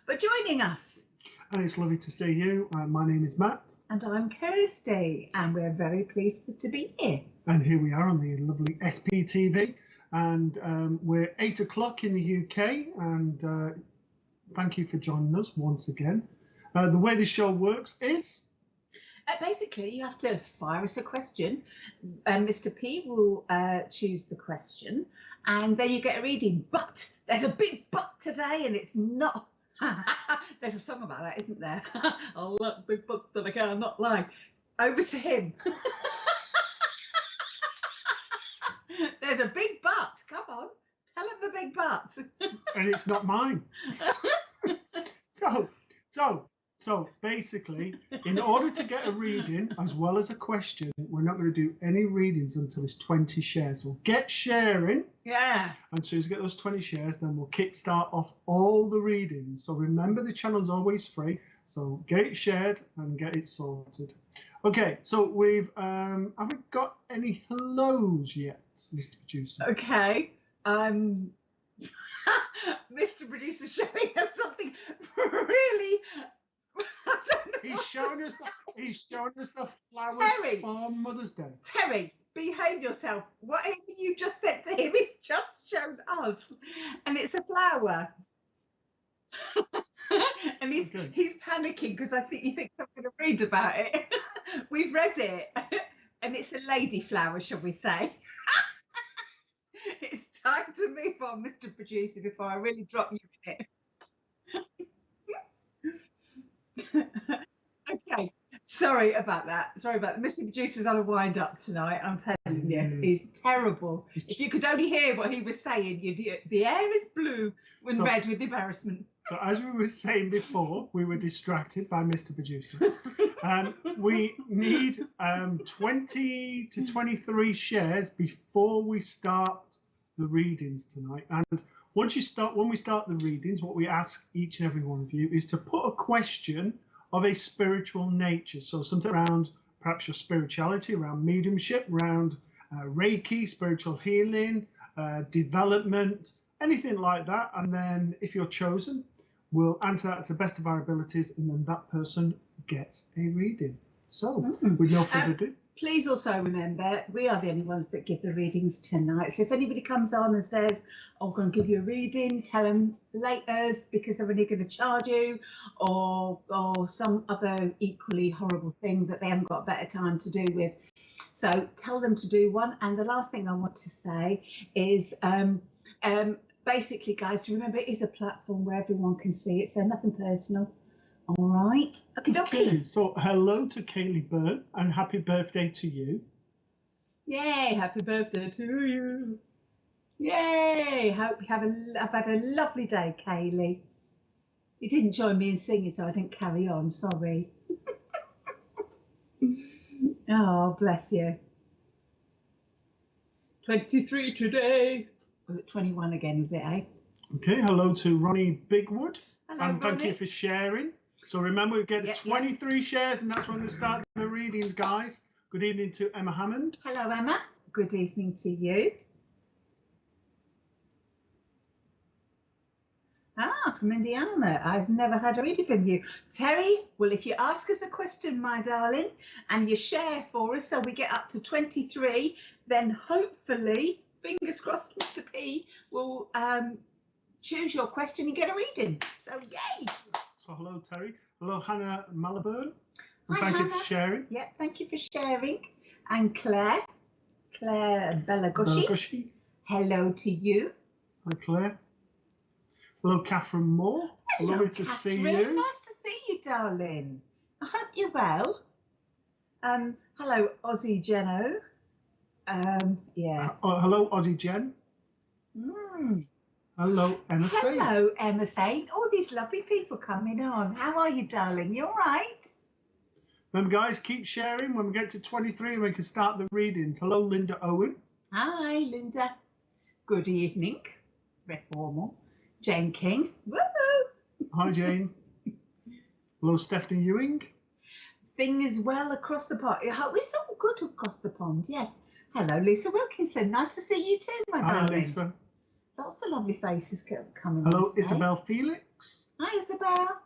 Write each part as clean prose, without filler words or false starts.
for joining us. And it's lovely to see you. My name is Matt. And I'm Kirsty, and we're very pleased to be here. And here we are on the lovely SPTV. And we're 8 o'clock in the UK. And thank you for joining us once again. The way the show works is... Basically, you have to fire us a question. Mr. P will choose the question, and then you get a reading. But there's a big but today, and it's not... There's a song about that, isn't there? I like big butts that I cannot lie. Over to him. There's a big but. Come on, tell him the big but. And it's not mine. So basically, in order to get a reading as well as a question, we're not going to do any readings until there's 20 shares. So get sharing. Yeah. And as soon as we get those 20 shares, then we'll kickstart off all the readings. So remember, the channel's always free. So get it shared and get it sorted. Okay, so we've haven't got any hellos yet, Mr. Producer. Okay. Mr. Producer's showing us something really... I don't know. He's showing us the flowers Terry, for Mother's Day. Terry, behave yourself. Whatever you just said to him, he's just shown us, and it's a flower. And he's panicking because I think he thinks I'm going to read about it. We've read it, and it's a lady flower, shall we say? It's time to move on, Mr. Producer, before I really drop you in it. Okay, sorry about that. Mr. Producer's on a wind up tonight. I'm telling you, he's terrible. If you could only hear what he was saying, the air is blue when red with embarrassment. So as we were saying before, we were distracted by Mr. Producer. We need 20 to 23 shares before we start the readings tonight. And when we start the readings, what we ask each and every one of you is to put a question of a spiritual nature. So something around perhaps your spirituality, around mediumship, around Reiki, spiritual healing, development, anything like that. And then if you're chosen, we'll answer that to the best of our abilities, and then that person gets a reading. So with no further ado. Please also remember, we are the only ones that give the readings tonight. So if anybody comes on and says, I'm going to give you a reading, tell them later because they're only going to charge you, or some other equally horrible thing that they haven't got a better time to do with. So tell them to do one. And the last thing I want to say is basically, guys, remember it is a platform where everyone can see it, so nothing personal. All right. Okay. So hello to Kaylee Byrne and happy birthday to you. Yay! Happy birthday to you. Yay! Hope you have had a lovely day, Kaylee. You didn't join me in singing, so I didn't carry on. Sorry. Oh, bless you. 23 today. Was it 21 again? Is it? Eh? Okay. Hello to Ronnie Bigwood. Hello, and thank Ronnie. you for sharing. So remember, we get 23 shares, and that's when we start the readings, guys. Good evening to Emma Hammond. Hello, Emma. Good evening to you. Ah, from Indiana. I've never had a reading from you. Terry, well, if you ask us a question, my darling, and you share for us so we get up to 23, then hopefully, fingers crossed, Mr. P will choose your question and get a reading. So, yay. So hello, Terry. Hello, Hannah Malaburn. Hi, thank Hannah. you for sharing. Yeah, thank you for sharing. And Claire Belagoshi. Hello to you. Hi, Claire. Hello, Catherine Moore. Hello, lovely to see you. Nice to see you, darling. I hope you're well. Hello, Aussie Jeno. Yeah. Hello, Aussie Jen. Hello, Emma Saint. Hello, Emma Saint. All these lovely people coming on. How are you, darling? You all right? Remember, guys, keep sharing. When we get to 23, we can start the readings. Hello, Linda Owen. Hi, Linda. Good evening. Very formal. Jane King. Woo-hoo. Hi, Jane. Hello, Stephanie Ewing. Thing is well across the pond. It's all good across the pond, yes. Hello, Lisa Wilkinson. Nice to see you too, my darling. Hi, Lisa. Lots of lovely faces coming Hello, on today. Isabel Felix. Brooks. Hi, Isabel.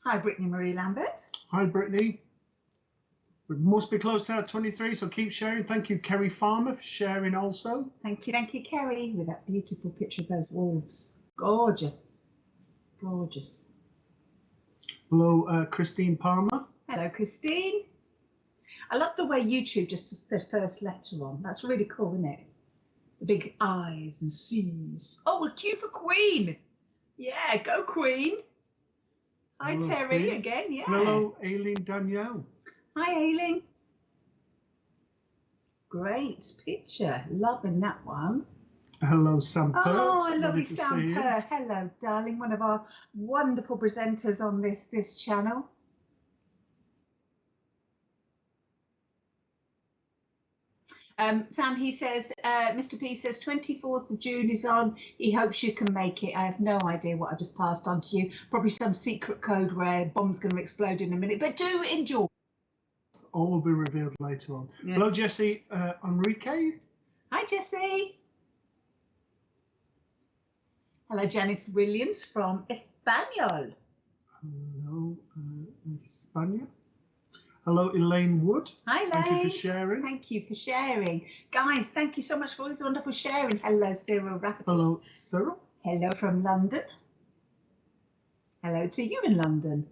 Hi, Brittany Marie Lambert. Hi, Brittany. We must be close to our 23, so keep sharing. Thank you, Kerry Farmer, for sharing also. Thank you, Kerry, with that beautiful picture of those wolves. Gorgeous. Gorgeous. Hello, Christine Palmer. Hello, Christine. I love the way YouTube just puts the first letter on. That's really cool, isn't it? The big I's and C's. Oh, we're Q for Queen. Yeah, go Queen. Hi, Hello, Terry, Queen. again. Yeah. Hello, Aileen Danielle. Hi, Aileen. Great picture. Loving that one. Hello, Sam Pert. Oh, I love you, to see Sam you. Pert. Hello, darling. One of our wonderful presenters on this channel. Sam, he says, Mr. P says 24th of June is on. He hopes you can make it. I have no idea what I just passed on to you. Probably some secret code where a bomb's going to explode in a minute. But do enjoy. All will be revealed later on. Yes. Hello, Jesse Enrique. Hi, Jesse. Hello, Janice Williams from Espanol. Hello, España. Hello, Elaine Wood. Hi, Elaine. Thank you for sharing. Thank you for sharing. Guys, thank you so much for all this wonderful sharing. Hello, Cyril Rafferty. Hello, Cyril. Hello from London. Hello to you in London.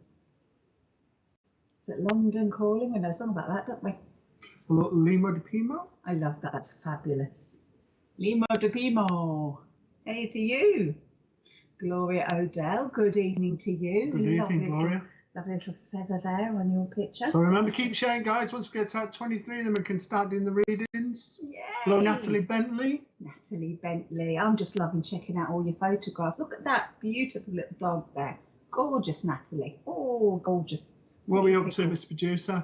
Is it London calling? We know something about that, don't we? Hello, Lima de Pimo. I love that. That's fabulous. Lima de Pimo. Hey to you. Gloria Odell. Good evening to you. Good evening, Gloria. Lovely little feather there on your picture. So remember, keep sharing, guys. Once we get to 23, then we can start doing the readings. Yay. Hello, Natalie Bentley. Natalie Bentley. I'm just loving checking out all your photographs. Look at that beautiful little dog there. Gorgeous, Natalie. Oh, gorgeous. What are we up to, Mr. Producer?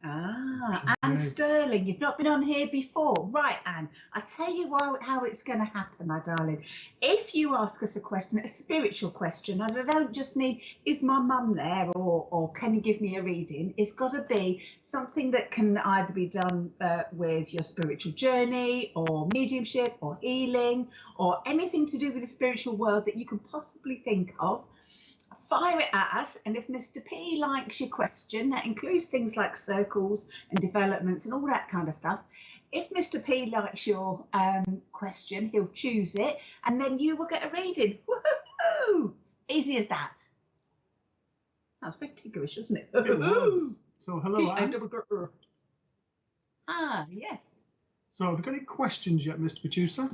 Ah, Anne Sterling, you've not been on here before. Right, Anne, I tell you how it's going to happen, my darling. If you ask us a question, a spiritual question, and I don't just mean, is my mum there, or can you give me a reading? It's got to be something that can either be done with your spiritual journey, or mediumship, or healing, or anything to do with the spiritual world that you can possibly think of. Fire it at us, and if Mr. P likes your question, that includes things like circles and developments and all that kind of stuff. If Mr. P likes your question, he'll choose it, and then you will get a reading. Woohoo! Easy as that. That's very tiggerish, isn't it? It was. So hello, Anne. Ah, yes. So have you got any questions yet, Mr. Producer?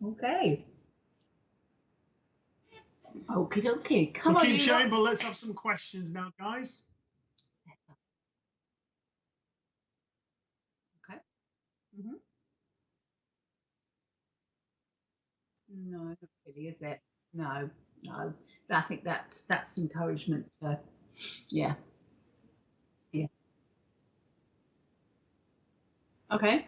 Okay. Okie dokie. Come so on, keep sharing, lot. but let's have some questions now, guys. Okay. No, not really, is it? No. I think that's encouragement. Yeah. Yeah. Okay.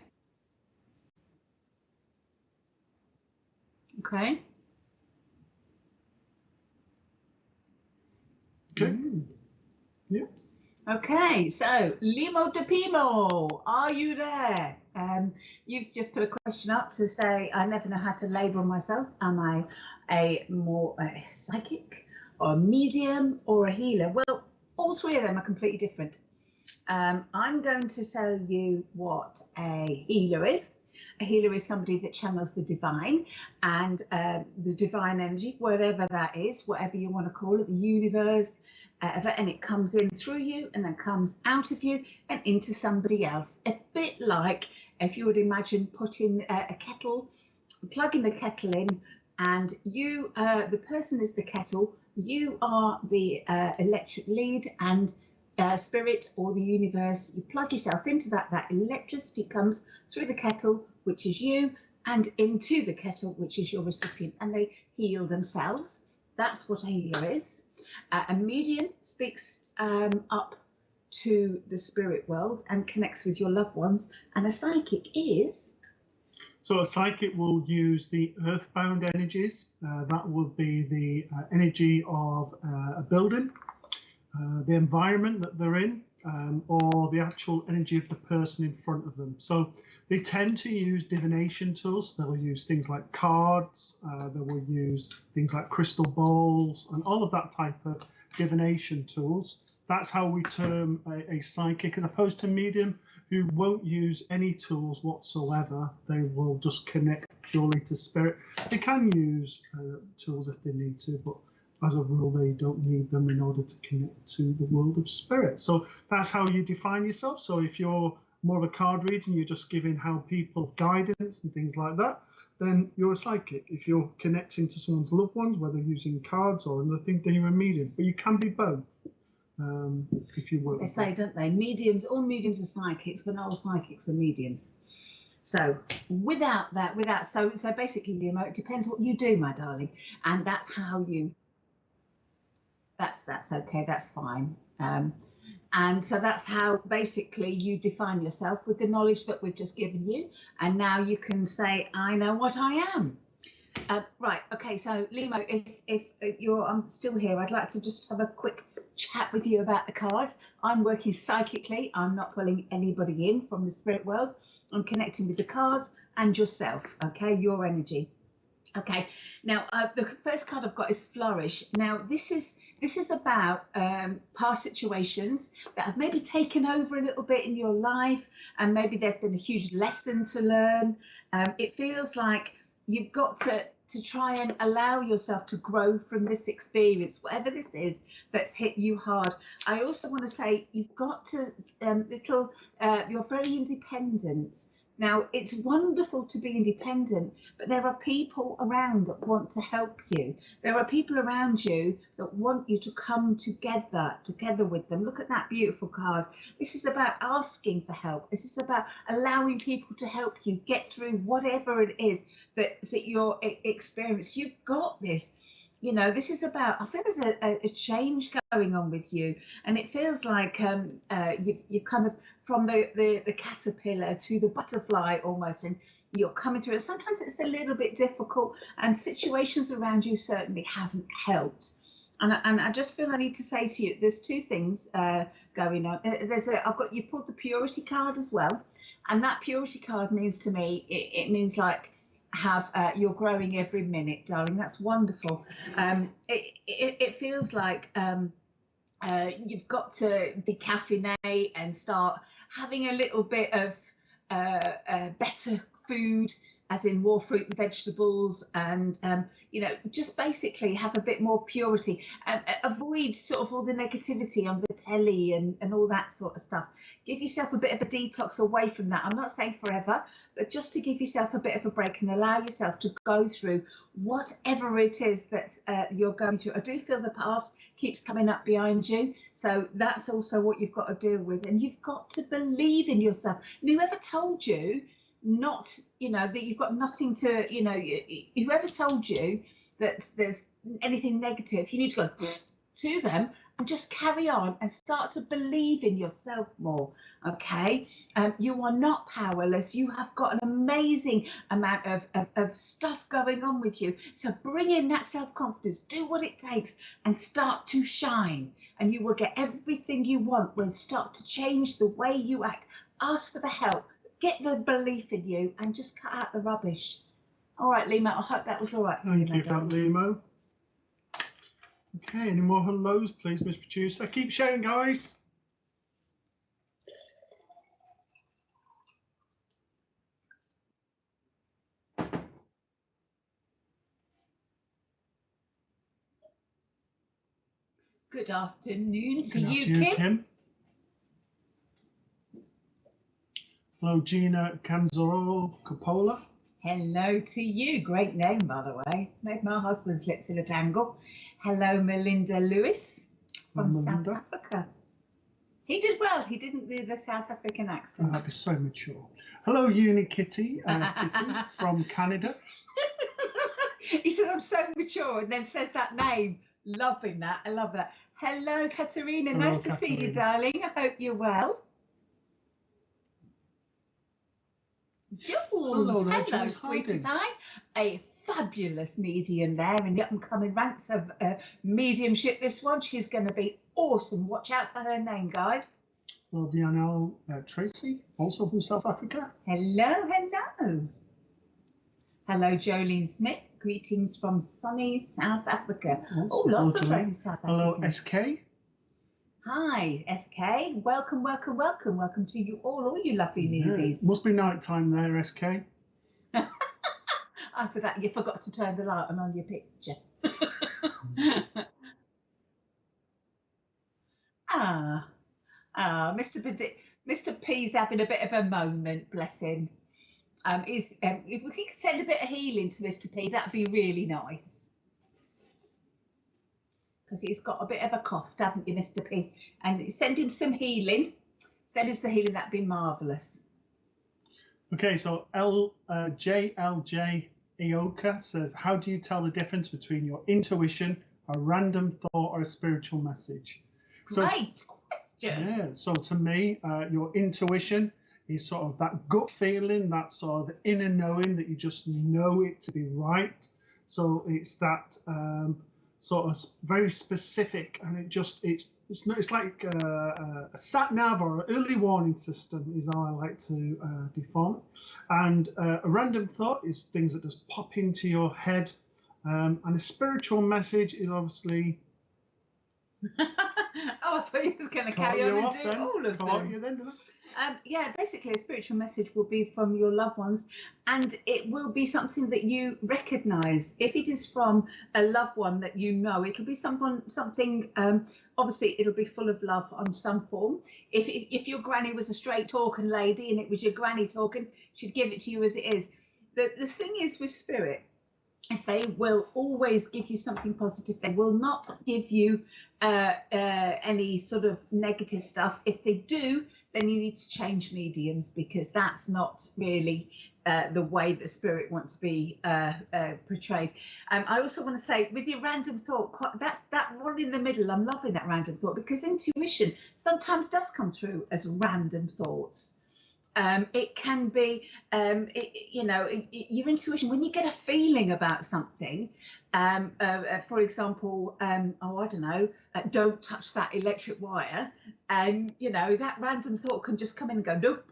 Okay. Okay. Yeah. Okay, so Limo de Pimo, are you there? You've just put a question up to say, I never know how to label myself. Am I a psychic, or a medium, or a healer? Well, all three of them are completely different. I'm going to tell you what a healer is. A healer is somebody that channels the divine, and the divine energy, whatever that is, whatever you want to call it, the universe, and it comes in through you and then comes out of you and into somebody else. A bit like if you would imagine putting a kettle, plugging the kettle in, and you, the person is the kettle, you are the electric lead, and spirit or the universe, you plug yourself into that electricity comes through the kettle, which is you, and into the kettle, which is your recipient, and they heal themselves. That's what a healer is. A medium speaks up to the spirit world and connects with your loved ones, and a psychic is... So a psychic will use the earthbound energies. That will be the energy of a building, the environment that they're in. or the actual energy of the person in front of them. So they tend to use divination tools. They'll use things like cards, they will use things like crystal balls, and all of that type of divination tools. That's how we term a psychic, as opposed to medium, who won't use any tools whatsoever. They will just connect purely to spirit. They can use tools if they need to, but as a rule, they don't need them in order to connect to the world of spirit. So that's how you define yourself. So if you're more of a card reader and you're just giving how people guidance and things like that, then you're a psychic. If you're connecting to someone's loved ones, whether using cards or another thing, then you're a medium. But you can be both, if you will. They say, don't they? Mediums, all mediums are psychics, but not all psychics are mediums. So so basically, Limo, it depends what you do, my darling, and that's how you. That's okay. That's fine. And so that's how basically you define yourself with the knowledge that we've just given you. And now you can say, I know what I am. Right. Okay. So Limo, if I'm still here, I'd like to just have a quick chat with you about the cards. I'm working psychically. I'm not pulling anybody in from the spirit world. I'm connecting with the cards and yourself. Okay. Your energy. Okay, now the first card I've got is Flourish. Now this is about past situations that have maybe taken over a little bit in your life, and maybe there's been a huge lesson to learn. It feels like you've got to try and allow yourself to grow from this experience, whatever this is that's hit you hard. I also want to say you've got to you're very independent. Now, it's wonderful to be independent, but there are people around that want to help you. There are people around you that want you to come together with them. Look at that beautiful card. This is about asking for help. This is about allowing people to help you get through whatever it is that your experience. You've got this. You know, this is about, I feel there's a change going on with you, and it feels like you've kind of from the caterpillar to the butterfly almost, and you're coming through it. Sometimes it's a little bit difficult, and situations around you certainly haven't helped. And I just feel I need to say to you, there's two things going on. You pulled the Purity card as well, and that Purity card means to me, it means like, you're growing every minute, darling. That's wonderful. It feels like you've got to decaffeinate and start having a little bit of better food, as in more fruit and vegetables, and just basically have a bit more purity, and avoid sort of all the negativity on the telly and all that sort of stuff. Give yourself a bit of a detox away from that. I'm not saying forever, but just to give yourself a bit of a break and allow yourself to go through whatever it is that you're going through. I do feel the past keeps coming up behind you, so that's also what you've got to deal with, and you've got to believe in yourself. And whoever told you not, that you've got nothing to, whoever told you that there's anything negative, you need to go to them and just carry on and start to believe in yourself more. Okay, you are not powerless. You have got an amazing amount of stuff going on with you. So bring in that self-confidence, do what it takes, and start to shine, and you will get everything you want. Will start to change the way you act. Ask for the help. Get the belief in you and just cut out the rubbish. All right, Limo, I hope that was all right for you. Thank you for that, Limo. Okay, any more hellos, please, Miss Producer? Keep sharing, guys. Good afternoon to Good you, afternoon, Kim. Hello, Gina Canzaro Coppola. Hello to you. Great name, by the way. Made my husband's lips in a tangle. Hello, Melinda Lewis from South Africa. He did well. He didn't do the South African accent. That'd be so mature. Hello, Uni Kitty from Canada. He says, I'm so mature, and then says that name. Loving that. I love that. Hello, Katerina. Hello, Nice to see you, darling. I hope you're well. Jules, hello, sweetie pie. A fabulous medium there in the up-and-coming ranks of mediumship. This one, she's going to be awesome. Watch out for her name, guys. Vianel Tracy, also from South Africa. Hello, hello. Hello, Jolene Smith. Greetings from sunny South Africa. Oh, lots of friends South Africa. Hello, SK. Hi, SK. Welcome, welcome, welcome. Welcome to you all you lovely newbies. Must be night time there, SK. After that, you forgot to turn the light on your picture. Mr. P's having a bit of a moment, bless him. If we could send a bit of healing to Mr. P, that'd be really nice. Because he's got a bit of a cough, haven't you, Mr. P? And send him some healing. Send him some healing, that'd be marvellous. Okay, so JLJ Ioka says, how do you tell the difference between your intuition, a random thought, or a spiritual message? Great question. Yeah, so to me, your intuition is sort of that gut feeling, that sort of inner knowing that you just know it to be right. So it's that sort of very specific, and it's like a sat nav or an early warning system is how I like to define it. And a random thought is things that just pop into your head, and a spiritual message is obviously. Oh, I thought you was going to carry on and do all of them. Yeah, basically a spiritual message will be from your loved ones, and it will be something that you recognise. If it is from a loved one that you know, it'll be something. Obviously, it'll be full of love on some form. If your granny was a straight talking lady and it was your granny talking, she'd give it to you as it is. The thing is with spirit, is they will always give you something positive. They will not give you any sort of negative stuff. If they do, then you need to change mediums, because that's not really the way that spirit wants to be portrayed. I also want to say, with your random thought, that's that one in the middle. I'm loving that random thought, because intuition sometimes does come through as random thoughts. It can be, your intuition, when you get a feeling about something, for example, I don't know, don't touch that electric wire, and, that random thought can just come in and go, nope,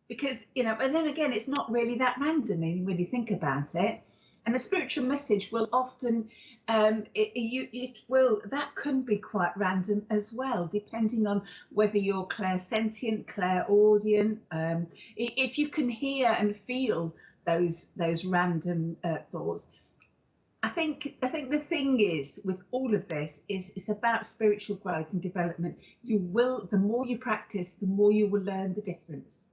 because, and then again, it's not really that random when you think about it. And a spiritual message will often, that can be quite random as well, depending on whether you're clairsentient, clairaudient. If you can hear and feel those random thoughts. I think the thing is with all of this is it's about spiritual growth and development. The more you practice, the more you will learn the difference.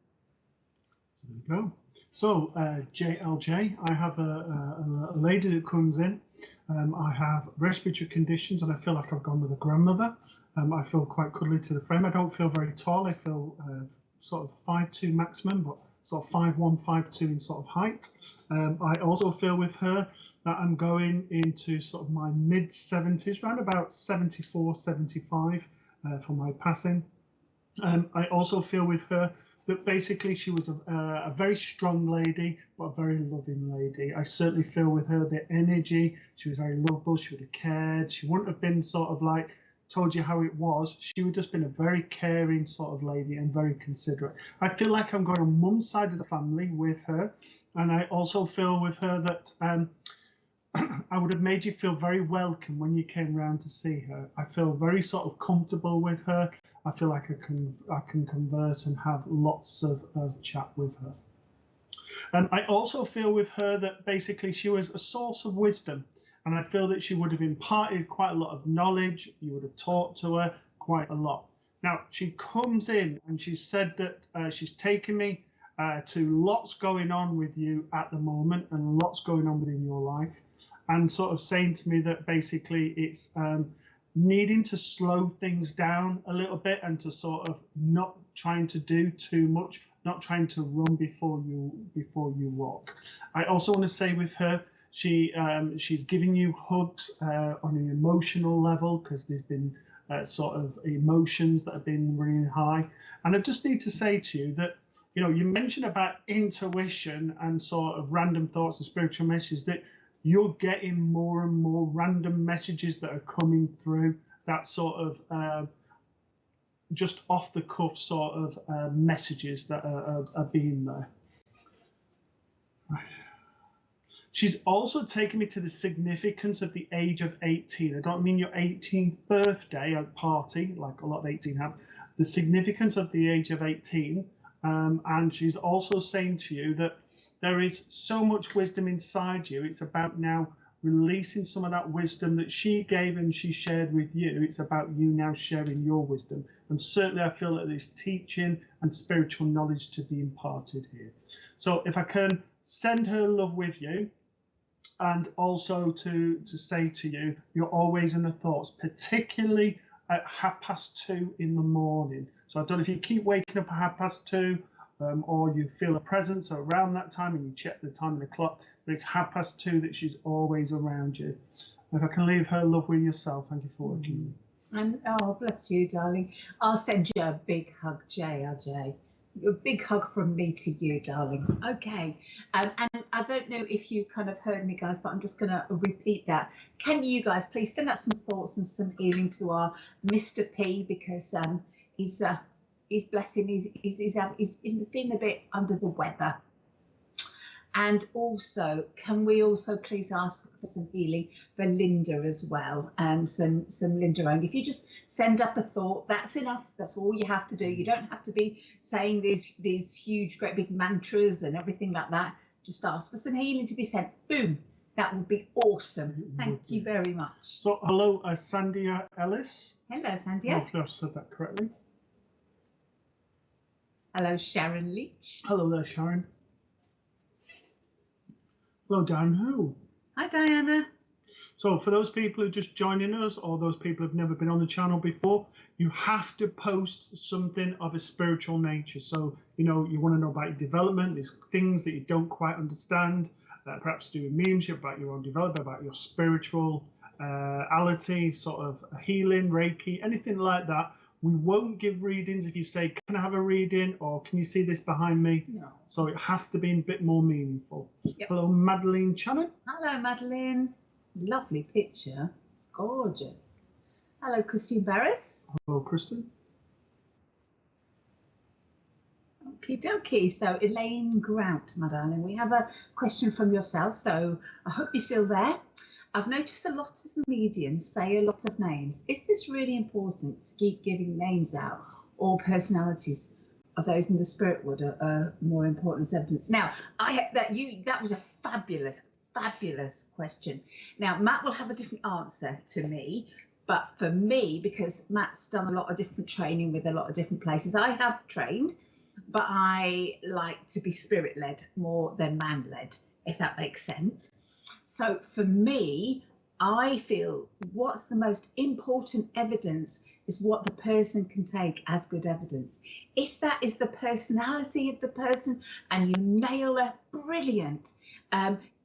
There you go. So, JLJ, I have a lady that comes in. I have respiratory conditions, and I feel like I've gone with a grandmother. I feel quite cuddly to the frame. I don't feel very tall. I feel sort of 5'2" maximum, but sort of 5'1", 5'2" in sort of height. I also feel with her that I'm going into sort of my mid-70s, around about 74, 75 for my passing. I also feel with her that basically she was a very strong lady, but a very loving lady. I certainly feel with her the energy. She was very lovable. She would have cared. She wouldn't have been sort of like told you how it was. She would have just been a very caring sort of lady and very considerate. I feel like I'm going on mum's side of the family with her. And I also feel with her that I would have made you feel very welcome when you came round to see her. I feel very sort of comfortable with her. I feel like I can converse and have lots of chat with her. And I also feel with her that basically she was a source of wisdom. And I feel that she would have imparted quite a lot of knowledge. You would have taught to her quite a lot. Now, she comes in and she said that she's taken me to lots going on with you at the moment and lots going on within your life. And sort of saying to me that basically it's needing to slow things down a little bit and to sort of not trying to do too much, not trying to run before you walk. I also want to say with her, she's giving you hugs on an emotional level, because there's been sort of emotions that have been really high. And I just need to say to you that, you mentioned about intuition and sort of random thoughts and spiritual messages, that you're getting more and more random messages that are coming through that sort of just off the cuff sort of messages that are being there. Right. She's also taken me to the significance of the age of 18. I don't mean your 18th birthday at party, like a lot of 18 have. The significance of the age of 18. And she's also saying to you that there is so much wisdom inside you. It's about now releasing some of that wisdom that she gave and she shared with you. It's about you now sharing your wisdom. And certainly I feel that there's teaching and spiritual knowledge to be imparted here. So if I can send her love with you, and also to say to you, you're always in the thoughts, particularly at 2:30 in the morning. So I don't know if you keep waking up at 2:30 or you feel a presence around that time and you check the time on the clock, but it's 2:30 that she's always around you. If I can leave her love with yourself, thank you for working. And oh, bless you, darling. I'll send you a big hug, JRJ. A big hug from me to you, darling. Okay. And I don't know if you kind of heard me, guys, but I'm just going to repeat that. Can you guys please send out some thoughts and some healing to our Mr. P, because he's bless him. He's feeling a bit under the weather. And also, can we also please ask for some healing for Linda as well, and some Linda owned. If you just send up a thought, that's enough. That's all you have to do. You don't have to be saying these huge, great big mantras and everything like that. Just ask for some healing to be sent. Boom. That would be awesome. Thank you very much. So hello, Sandia Ellis. Hello, Sandia. Hopefully I've said that correctly. Hello, Sharon Leach. Hello there, Sharon. Hello, Diana Who. Hi, Diana. So for those people who are just joining us, or those people who've never been on the channel before, you have to post something of a spiritual nature. So, you know, you want to know about your development, there's things that you don't quite understand, perhaps do with mediumship, about your own development, about your spirituality, sort of healing, Reiki, anything like that. We won't give readings if you say, can I have a reading, or can you see this behind me? No. So it has to be a bit more meaningful. Yep. Hello, Madeline Channon. Hello, Madeline. Lovely picture. It's gorgeous. Hello, Christine Barris. Hello, Kristen. Okie dokie. So Elaine Grout, my darling, we have a question from yourself. So I hope you're still there. I've noticed a lot of mediums say a lot of names. Is this really important to keep giving names out, or personalities of those in the spirit world are more important as evidence? Now, that was a fabulous question. Now, Matt will have a different answer to me, but for me, because Matt's done a lot of different training with a lot of different places, I have trained, but I like to be spirit-led more than man-led, if that makes sense. So for me, I feel what's the most important evidence is what the person can take as good evidence. If that is the personality of the person and you nail it, brilliant.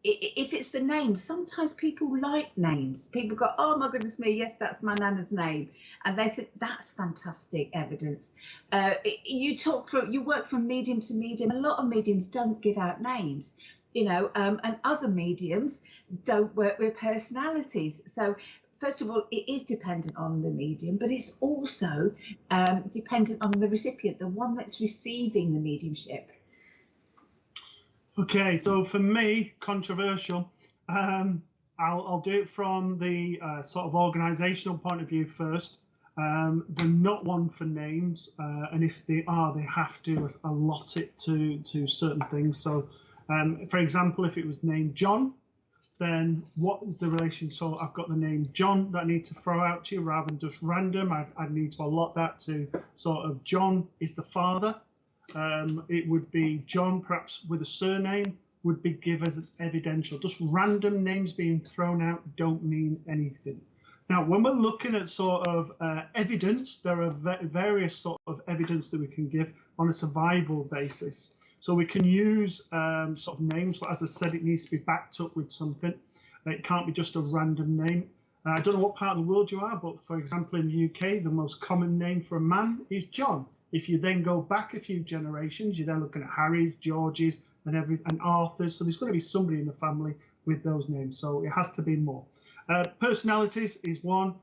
If it's the name, sometimes people like names. People go, oh my goodness me, yes, that's my nana's name. And they think that's fantastic evidence. You work from medium to medium. A lot of mediums don't give out names. You know, and other mediums don't work with personalities. So first of all, it is dependent on the medium, but it's also dependent on the recipient, the one that's receiving the mediumship. Okay, so for me, controversial. I'll do it from the sort of organisational point of view first. They're not one for names, and if they are, they have to allot it to certain things. So, for example, if it was named John, then what is the relation? So I've got the name John that I need to throw out to you rather than just random. I need to allot that to sort of John is the father. It would be John, perhaps with a surname, would be given as evidential. Just random names being thrown out don't mean anything. Now, when we're looking at sort of evidence, there are various sort of evidence that we can give on a survival basis. So we can use sort of names, but as I said, it needs to be backed up with something. It can't be just a random name. I don't know what part of the world you are, but for example, in the UK, the most common name for a man is John. If you then go back a few generations, you're then looking at Harry's, George's, and Arthur's. So there's going to be somebody in the family with those names. So it has to be more. Personalities is one.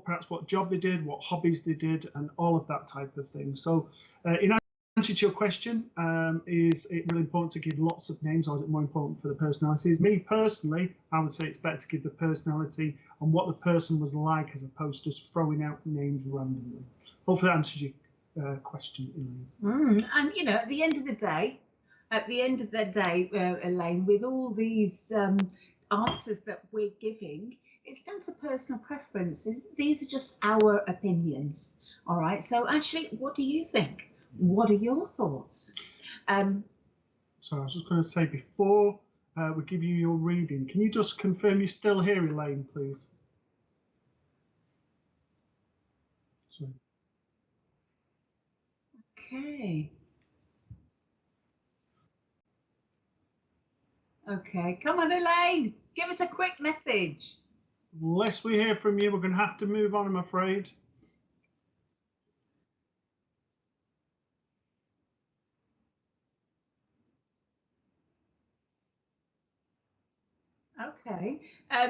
perhaps what job they did, what hobbies they did, and all of that type of thing. So, in answer to your question, is it really important to give lots of names, or is it more important for the personalities? Me personally, I would say it's better to give the personality and what the person was like, as opposed to just throwing out names randomly. Hopefully that answers your question, Elaine. And you know, at the end of the day, Elaine, with all these answers that we're giving, it's down to personal preferences. These are just our opinions. All right. So actually, what do you think? What are your thoughts? So I was just going to say, before we give you your reading, can you just confirm you're still here, Elaine, please? Sorry. Okay. Okay, come on, Elaine, give us a quick message. Unless we hear from you, we're going to have to move on, I'm afraid. Okay,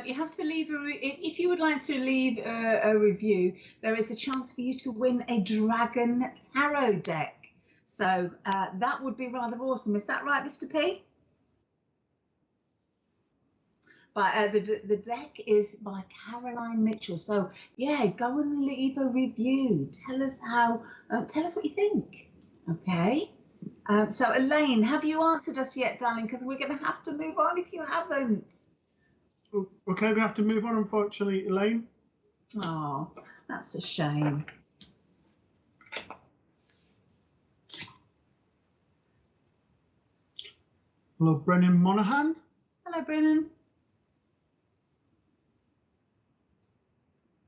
you have to leave if you would like to leave a review, there is a chance for you to win a Dragon Tarot deck. So that would be rather awesome. Is that right, Mr. P? But the deck is by Caroline Mitchell. So yeah, go and leave a review. Tell us what you think. Okay. So Elaine, have you answered us yet, darling? Because we're going to have to move on if you haven't. Okay, we have to move on, unfortunately, Elaine. Oh, that's a shame. Hello, Brennan Monaghan. Hello, Brennan.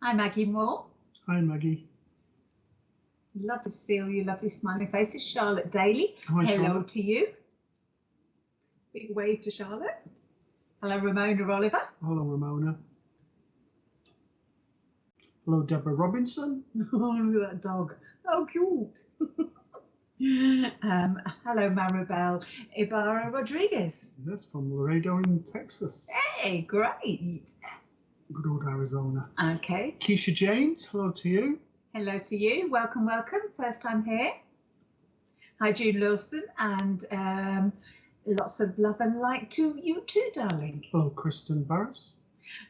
Hi, Maggie Moore. Hi, Maggie. Lovely to see all your lovely smiling faces. Charlotte Daly. Hi, hello, Charlotte. to you. Big wave to Charlotte. Hello, Ramona Oliver. Hello, Ramona. Hello, Deborah Robinson. Oh, look at that dog. Oh, cute. Hello, Maribel Ibarra Rodriguez. Yes, from Laredo in Texas. Hey, great. Good old Arizona. Okay. Keisha James, hello to you. Hello to you. Welcome, welcome. First time here. Hi, June Wilson, and lots of love and light to you too, darling. Hello, Kristen Barris.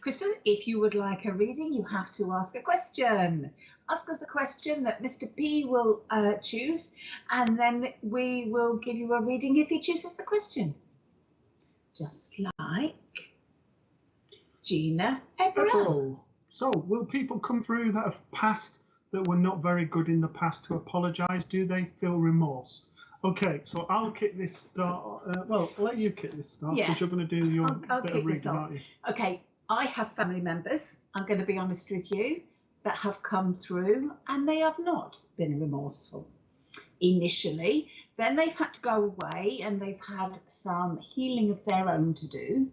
Kristen, if you would like a reading, you have to ask a question. Ask us a question that Mr. P will choose, and then we will give you a reading if he chooses the question. Just like Gina Eberl. So, will people come through that have passed, that were not very good in the past, to apologise? Do they feel remorse? Okay, so I'll kick this start. Well, I'll let you kick this start, because you're going to do your bit of reading, aren't you? Okay, I have family members, I'm going to be honest with you, that have come through and they have not been remorseful initially. Then they've had to go away and they've had some healing of their own to do.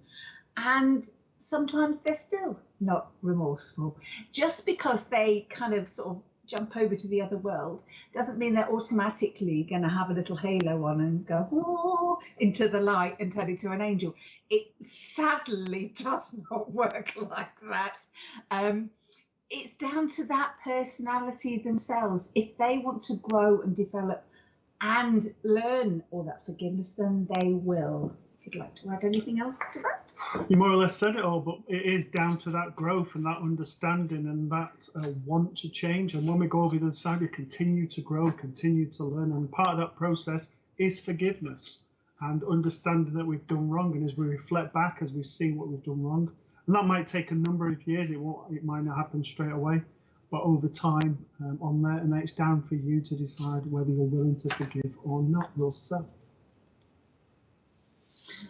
And sometimes they're still not remorseful. Just because they kind of sort of jump over to the other world doesn't mean they're automatically going to have a little halo on and go oh, into the light and turn into an angel. It sadly does not work like that. It's down to that personality themselves. If they want to grow and develop and learn all that forgiveness, then they will. If you'd like to add anything else to that? You more or less said it all, but it is down to that growth and that understanding and that want to change. And when we go over the other side, we continue to grow, continue to learn. And part of that process is forgiveness and understanding that we've done wrong. And as we reflect back, as we see what we've done wrong, and that might take a number of years. It might not happen straight away, but over time on there. And then it's down for you to decide whether you're willing to forgive or not yourself.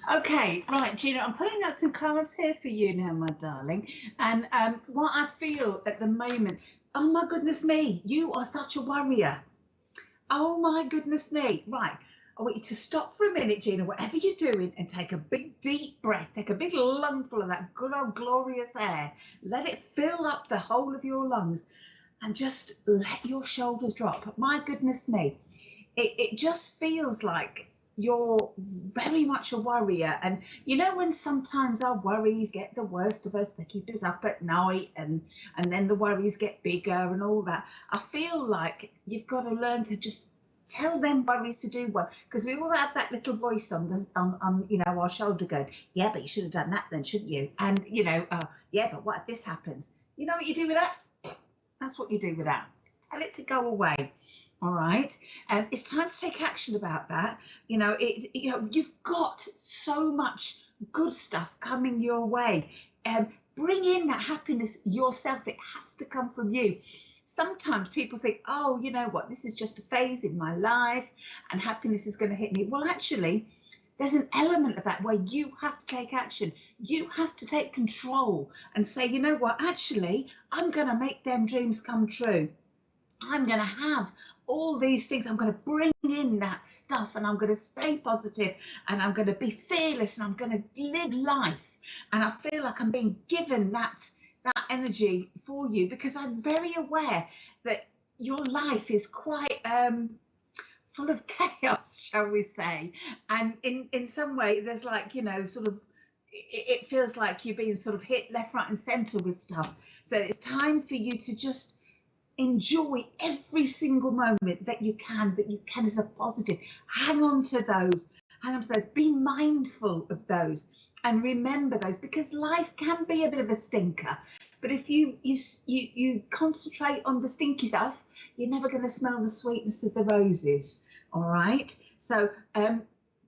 Okay, right, Gina, I'm putting out some cards here for you now, my darling. And what I feel at the moment, oh my goodness me, you are such a warrior. Oh my goodness me. Right, I want you to stop for a minute, Gina, whatever you're doing, and take a big deep breath. Take a big lungful of that good old glorious air. Let it fill up the whole of your lungs and just let your shoulders drop. My goodness me, it just feels like you're very much a worrier, and you know when sometimes our worries get the worst of us, they keep us up at night, and then the worries get bigger and all that. I feel like you've got to learn to just tell them worries to do well, because we all have that little voice on you know, our shoulder going, yeah, but you should have done that then, shouldn't you? And you know, yeah, but what if this happens? You know what you do with that? That's what you do with that. Tell it to go away. All right. And it's time to take action about that. You know, you know, you've got so much good stuff coming your way. Bring in that happiness yourself. It has to come from you. Sometimes people think, oh, you know what, this is just a phase in my life and happiness is going to hit me. Well, actually, there's an element of that where you have to take action. You have to take control and say, you know what, actually, I'm going to make them dreams come true. I'm going to have all these things. I'm going to bring in that stuff, and I'm going to stay positive, and I'm going to be fearless, and I'm going to live life. And I feel like I'm being given that energy for you, because I'm very aware that your life is quite full of chaos, shall we say. And in some way, there's like, you know, sort of, it feels like you're being sort of hit left, right, and centre with stuff. So it's time for you to just enjoy every single moment that you can as a positive. Hang on to those, be mindful of those, and remember those, because life can be a bit of a stinker, but if you concentrate on the stinky stuff, you're never going to smell the sweetness of the roses. All right, so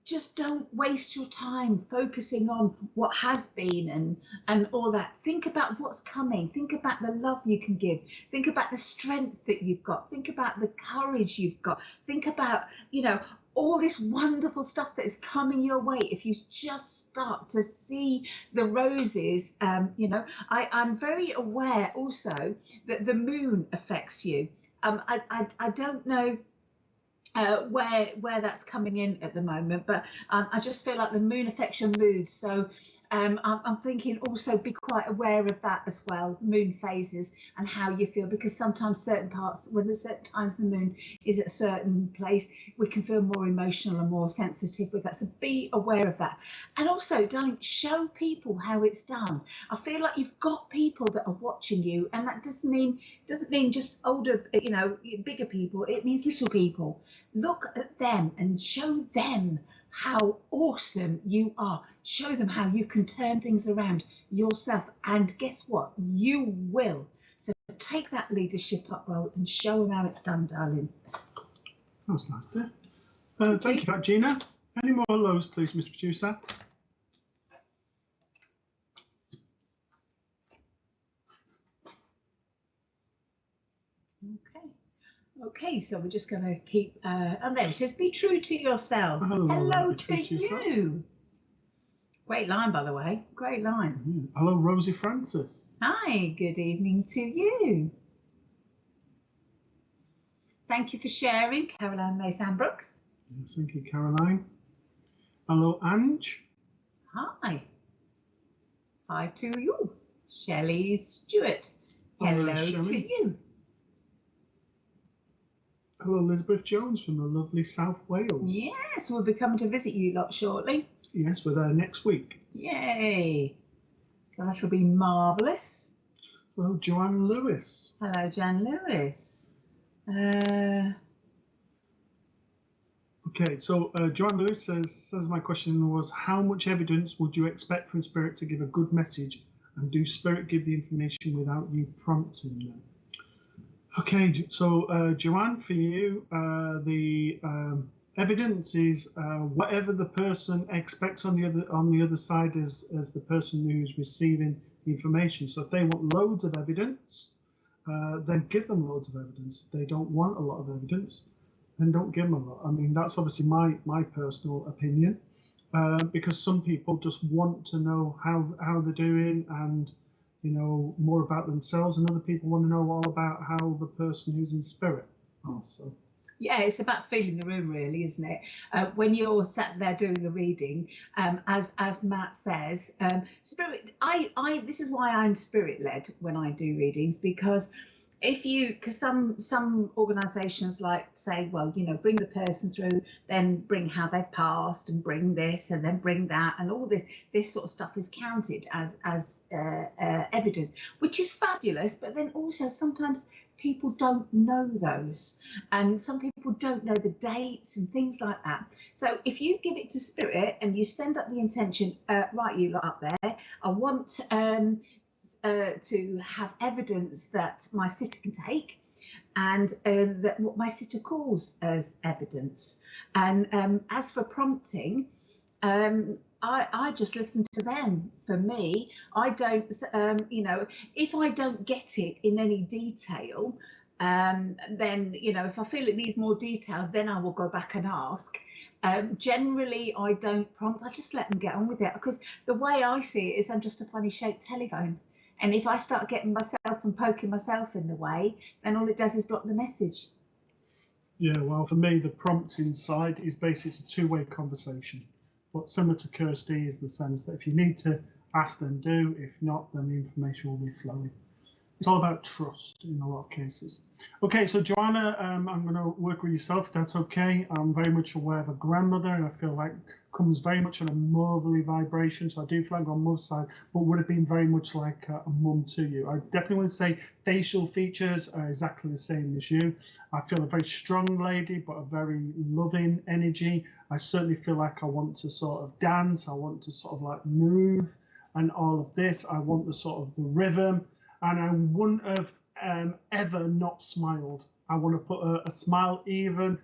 just don't waste your time focusing on what has been and all that. Think about what's coming. Think about the love you can give. Think about the strength that you've got. Think about the courage you've got. Think about, you know, all this wonderful stuff that is coming your way. If you just start to see the roses, you know, I'm very aware also that the moon affects you. I don't know where that's coming in at the moment, but I just feel like the moon affects your mood. So I'm thinking also be quite aware of that as well, the moon phases and how you feel, because sometimes certain parts, when there's certain times the moon is at a certain place, we can feel more emotional and more sensitive with that. So be aware of that. And also, darling, show people how it's done. I feel like you've got people that are watching you, and that doesn't mean just older, you know, bigger people. It means little people. Look at them and show them how awesome you are. Show them how you can turn things around yourself, and guess what, you will. So take that leadership up role and show them how it's done, darling. That's nice, dear. Thank you for that, Gina. Any more lows, please, Mr. Producer? Okay, so we're just going to keep, and there it is, be true to yourself. Hello to you. Great line, by the way, great line. Hello, Rosie Francis. Hi, good evening to you. Thank you for sharing, Caroline Mason Brooks. Yes, thank you, Caroline. Hello, Ange. Hi. Hi to you. Shelley Stewart. Hello to you. Hello, Elizabeth Jones from the lovely South Wales. Yes, we'll be coming to visit you lot shortly. Yes, we're there next week. Yay. So that will be marvellous. Hello, Joanne Lewis. Hello, Jan Lewis. Okay, so Joanne Lewis says my question was, how much evidence would you expect from Spirit to give a good message, and do Spirit give the information without you prompting them? Okay, so Joanne, for you, the evidence is whatever the person expects on the other side as the person who's receiving the information. So if they want loads of evidence, then give them loads of evidence. If they don't want a lot of evidence, then don't give them a lot. I mean, that's obviously my personal opinion, because some people just want to know how they're doing and, you know, more about themselves, and other people want to know all about how the person who's in spirit also. Yeah, it's about feeling the room, really, isn't it? When you're sat there doing a reading, as Matt says, spirit. This is why I'm spirit led when I do readings, because if you, because some organisations like say, well, you know, bring the person through, then bring how they've passed, and bring this, and then bring that, and all this sort of stuff is counted as evidence, which is fabulous. But then also sometimes people don't know those, and some people don't know the dates and things like that. So if you give it to spirit and you send up the intention, right, you lot up there, I want to have evidence that my sister can take, and that what my sister calls as evidence. And as for prompting, I just listen to them. For me, I don't, you know, if I don't get it in any detail, then, you know, if I feel it needs more detail, then I will go back and ask. Generally, I don't prompt. I just let them get on with it, because the way I see it is I'm just a funny shaped telephone. And if I start getting myself and poking myself in the way, then all it does is block the message. Yeah, well, for me, the prompting side is basically a two-way conversation. But similar to Kirsty is the sense that if you need to ask, then do. If not, then the information will be flowing. It's all about trust in a lot of cases. Okay, so Joanna, I'm going to work with yourself, if that's okay. I'm very much aware of a grandmother, and I feel like comes very much on a motherly vibration. So I do flag on mother's side, but would have been very much like a mum to you. I definitely want to say facial features are exactly the same as you. I feel a very strong lady, but a very loving energy. I certainly feel like I want to sort of dance. I want to sort of like move and all of this. I want the sort of the rhythm. And I wouldn't have ever not smiled. I want to put a smile even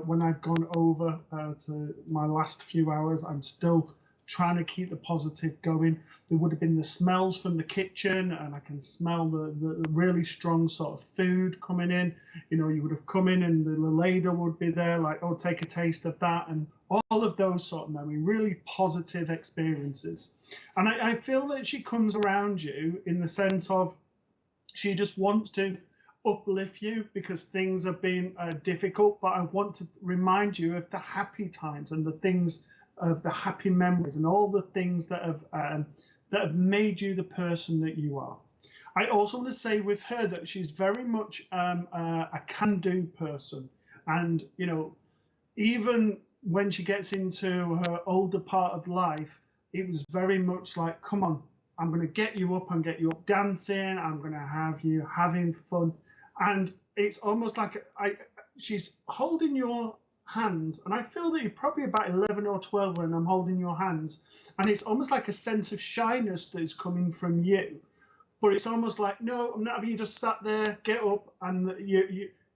when I've gone over to my last few hours. I'm still trying to keep the positive going. There would have been the smells from the kitchen, and I can smell the really strong sort of food coming in. You know, you would have come in and the lady would be there like, oh, take a taste of that, and all of those sort of memories, really positive experiences. And I feel that she comes around you in the sense of, she just wants to uplift you because things have been difficult, but I want to remind you of the happy times and the things of the happy memories and all the things that have made you the person that you are. I also want to say with her that she's very much a can-do person, and you know, even when she gets into her older part of life, it was very much like, come on, I'm going to get you up and get you up dancing. I'm going to have you having fun. And it's almost like she's holding your hands. And I feel that you're probably about 11 or 12 when I'm holding your hands. And it's almost like a sense of shyness that is coming from you. But it's almost like, no, I'm not having you just sat there, get up. And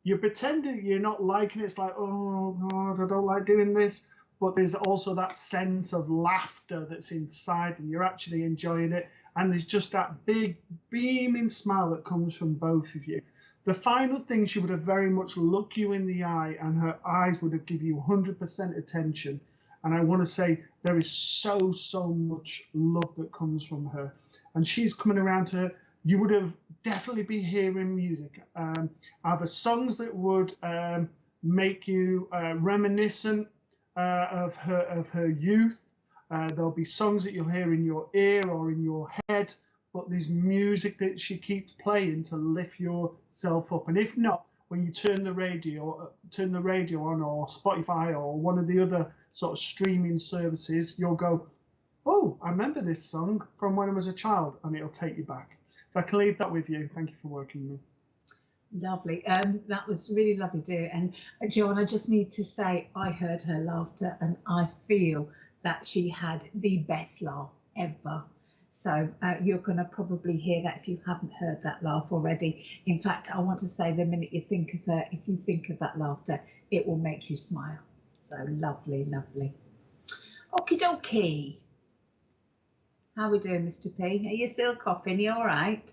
you're pretending you're not liking it. It's like, oh, God, I don't like doing this. But there's also that sense of laughter that's inside, and you're actually enjoying it. And there's just that big beaming smile that comes from both of you. The final thing, she would have very much looked you in the eye, and her eyes would have given you 100% attention. And I want to say there is so much love that comes from her. And she's coming around to her. You would have definitely be hearing music. Either songs that would make you reminiscent of her youth. There'll be songs that you'll hear in your ear or in your head, but there's music that she keeps playing to lift yourself up. And if not, when you turn the radio on, or Spotify or one of the other sort of streaming services, you'll go, oh, I remember this song from when I was a child, and it'll take you back. If I can leave that with you, thank you for working with me. Lovely. That was really lovely, dear. And Joan, I just need to say, I heard her laughter, and I feel that she had the best laugh ever. So you're going to probably hear that if you haven't heard that laugh already. In fact, I want to say the minute you think of her, if you think of that laughter, it will make you smile. So lovely, lovely. Okie dokie. How are we doing, Mr. P? Are you still coughing? You all right?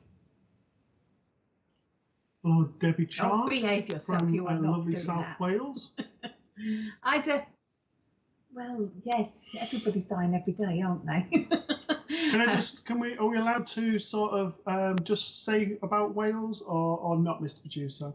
Oh, Debbie Charles. Oh, behave yourself. From You are not lovely doing South that. Wales. Well, yes, everybody's dying every day, aren't they? Are we allowed to sort of just say about Wales or not, Mr. Producer?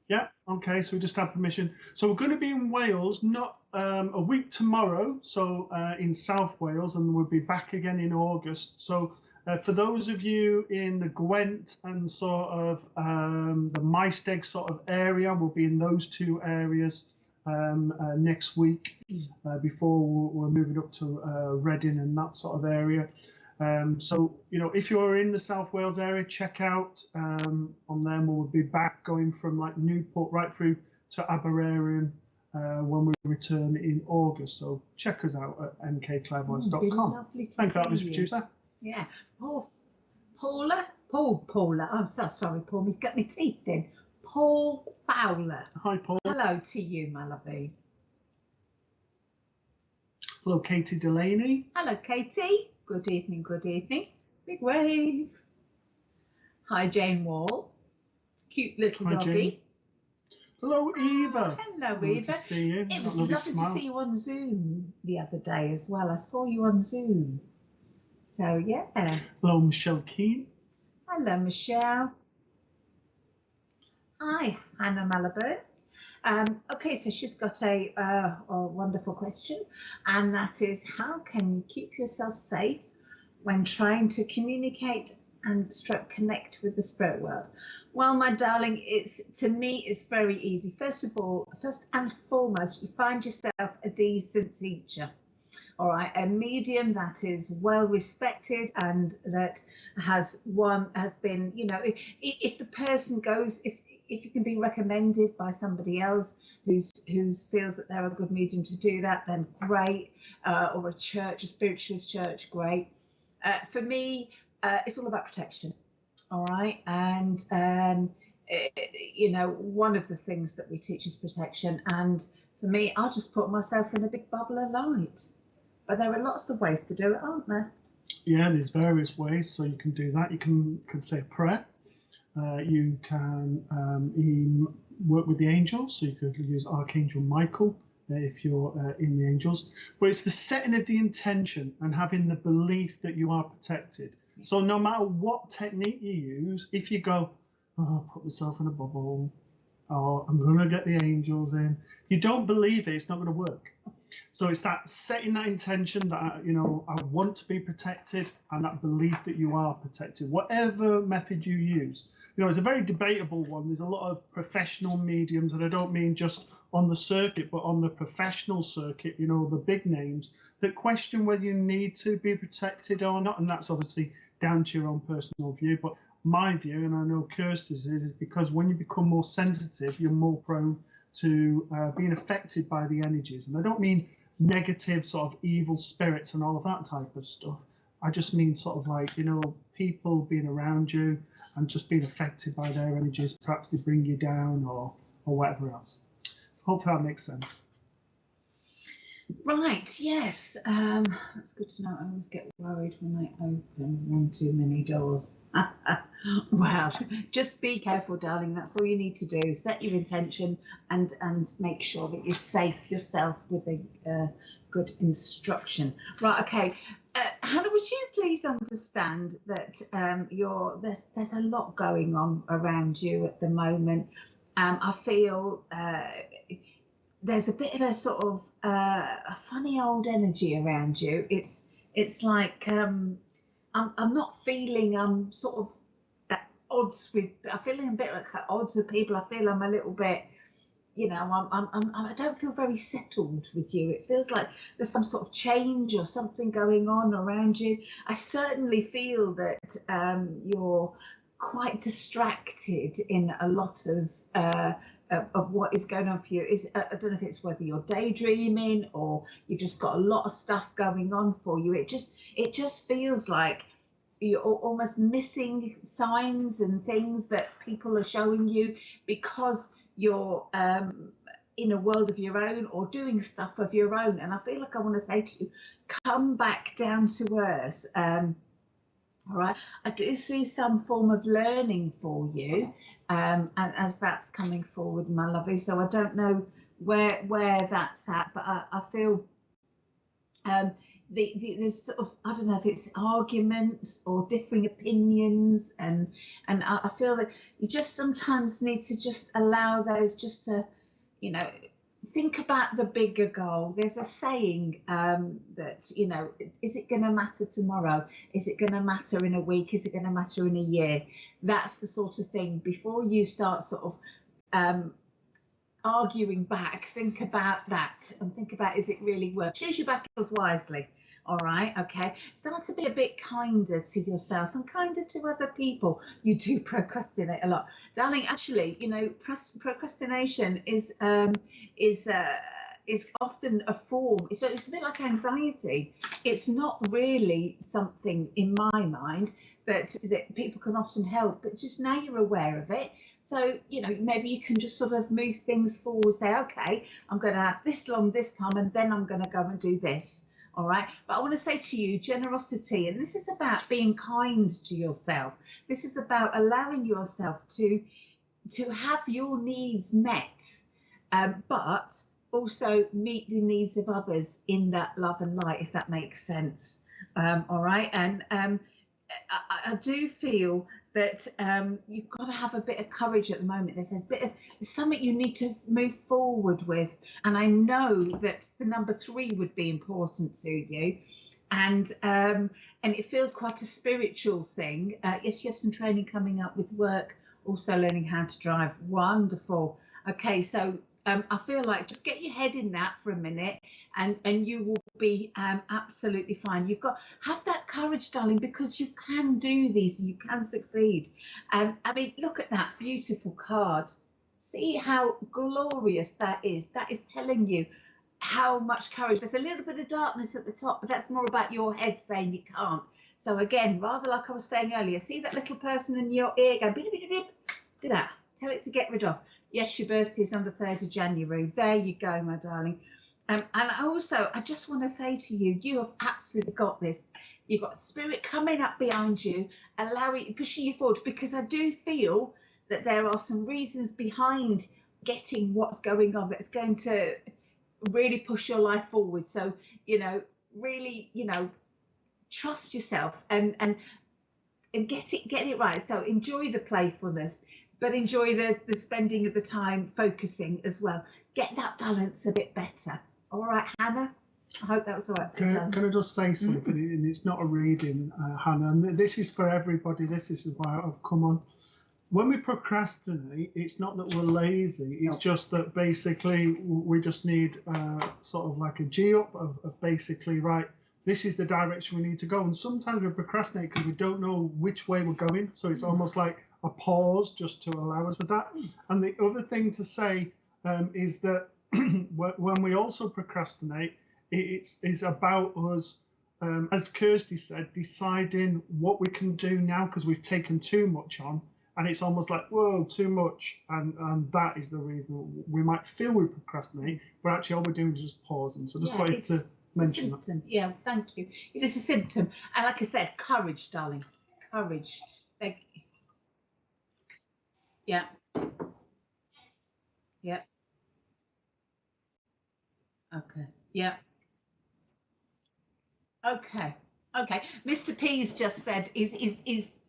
Yeah, okay, so we just have permission. So we're going to be in Wales, not a week tomorrow, so in South Wales, and we'll be back again in August. So For those of you in the Gwent and sort of the Maesteg sort of area, we'll be in those two areas next week before we're moving up to Reading and that sort of area. So, you know, if you're in the South Wales area, check out on them. We'll be back going from like Newport right through to Aberarian when we return in August. So check us out at mkclavoyance.com. Thanks, Miss Producer. Yeah, Paula. I'm so sorry, Paul. You've got my teeth in. Paul Fowler. Hi, Paul. Hello to you, my lovey. Hello, Katie Delaney. Hello, Katie. Good evening, good evening. Big wave. Hi, Jane Wall. Cute little Hi, doggy. Jane. Hello, Eva. Hello, Lovely Eva. to see you. It was lovely to see you on Zoom the other day as well. I saw you on Zoom. So, yeah. Hello, Michelle Keane. Hello, Michelle. Hi, Hannah Malaburn. Okay, so she's got a wonderful question, and that is, how can you keep yourself safe when trying to communicate and connect with the spirit world? Well, my darling, to me, it's very easy. First and foremost, you find yourself a decent teacher. All right, a medium that is well respected and that has been, you know, if the person goes, if you can be recommended by somebody else who feels that they're a good medium to do that, then great. Or a church, a spiritualist church, great. For me, it's all about protection. All right, and you know, one of the things that we teach is protection. And for me, I'll just put myself in a big bubble of light. But there are lots of ways to do it, aren't there? Yeah, there's various ways. So you can do that. You can say prayer. You can work with the angels. So you could use Archangel Michael if you're in the angels. But it's the setting of the intention and having the belief that you are protected. So no matter what technique you use, if you go, oh, I'll put myself in a bubble, or I'm going to get the angels in, you don't believe it, it's not going to work. So it's that setting that intention that, you know, I want to be protected, and that belief that you are protected, whatever method you use. You know, it's a very debatable one. There's a lot of professional mediums, and I don't mean just on the circuit, but on the professional circuit, you know, the big names that question whether you need to be protected or not. And that's obviously down to your own personal view. But my view, and I know Kirsty's is because when you become more sensitive, you're more prone to being affected by the energies. And I don't mean negative sort of evil spirits and all of that type of stuff. I just mean sort of like, you know, people being around you and just being affected by their energies. Perhaps they bring you down or whatever else. Hopefully that makes sense. Right, yes. That's good to know. I always get worried when I open one too many doors. Well, just be careful, darling. That's all you need to do. Set your intention and make sure that you safe yourself with a good instruction. Right, okay. Hannah, would you please understand that there's a lot going on around you at the moment? I feel there's a bit of a sort of a funny old energy around you. It's like I'm not feeling I'm sort of at odds with. I'm feeling a bit like at odds with people. I feel I'm a little bit, you know, I don't feel very settled with you. It feels like there's some sort of change or something going on around you. I certainly feel that you're quite distracted in a lot of what is going on for you. I don't know if it's whether you're daydreaming or you've just got a lot of stuff going on for you. It just feels like you're almost missing signs and things that people are showing you because you're in a world of your own or doing stuff of your own. And I feel like I want to say to you, come back down to earth. All right, I do see some form of learning for you, and as that's coming forward, my lovely. So I don't know where that's at, but I feel there's sort of, I don't know if it's arguments or differing opinions, and I feel that you just sometimes need to just allow those just to, you know, think about the bigger goal. There's a saying that, you know, is it going to matter tomorrow? Is it going to matter in a week? Is it going to matter in a year? That's the sort of thing. Before you start sort of arguing back, think about that and think about, is it really worth? Choose your battles wisely. All right, okay. Start to be a bit kinder to yourself and kinder to other people. You do procrastinate a lot, darling. Actually, you know, procrastination is often a form. So it's a bit like anxiety. It's not really something, in my mind, that people can often help. But just now you're aware of it. So, you know, maybe you can just sort of move things forward. Say, okay, I'm going to have this long this time, and then I'm going to go and do this. All right. But I want to say to you, generosity, and this is about being kind to yourself. This is about allowing yourself to have your needs met, but also meet the needs of others in that love and light, if that makes sense. All right. And I do feel that you've got to have a bit of courage at the moment. There's something you need to move forward with. And I know that the number 3 would be important to you. And it feels quite a spiritual thing. Yes, you have some training coming up with work, also learning how to drive. Wonderful. Okay, so I feel like just get your head in that for a minute, and you will be absolutely fine. You've got have that courage, darling, because you can do these. You can succeed. And I mean, look at that beautiful card. See how glorious that is. That is telling you how much courage. There's a little bit of darkness at the top, but that's more about your head saying you can't. So again, rather like I was saying earlier, see that little person in your ear going, beep, beep, beep, do that. Tell it to get rid of. Yes, your birthday is on the 3rd of January. There you go, my darling. And I just want to say to you, you have absolutely got this. You've got spirit coming up behind you, pushing you forward, because I do feel that there are some reasons behind getting what's going on that's going to really push your life forward. So, you know, really, you know, trust yourself and get it right. So enjoy the playfulness, but enjoy the spending of the time focusing as well. Get that balance a bit better. All right, Hannah? I hope that was all right. Can I just say something? And it's not a reading, Hannah, and this is for everybody. This is why I've come on. When we procrastinate, it's not that we're lazy. It's just that basically we just need sort of like a G-up of basically, right, this is the direction we need to go. And sometimes we procrastinate because we don't know which way we're going. So it's almost like a pause just to allow us with that. And the other thing to say is that when we also procrastinate, it's about us, as Kirsty said, deciding what we can do now because we've taken too much on. And it's almost like, whoa, too much. And that is the reason we might feel we procrastinate, but actually all we're doing is just pausing. So just wanted to mention that. Yeah, thank you. It is a symptom. And like I said, courage, darling. Courage. Yeah. Yeah. Okay. Yeah. Okay. Okay. Mr. P's just said is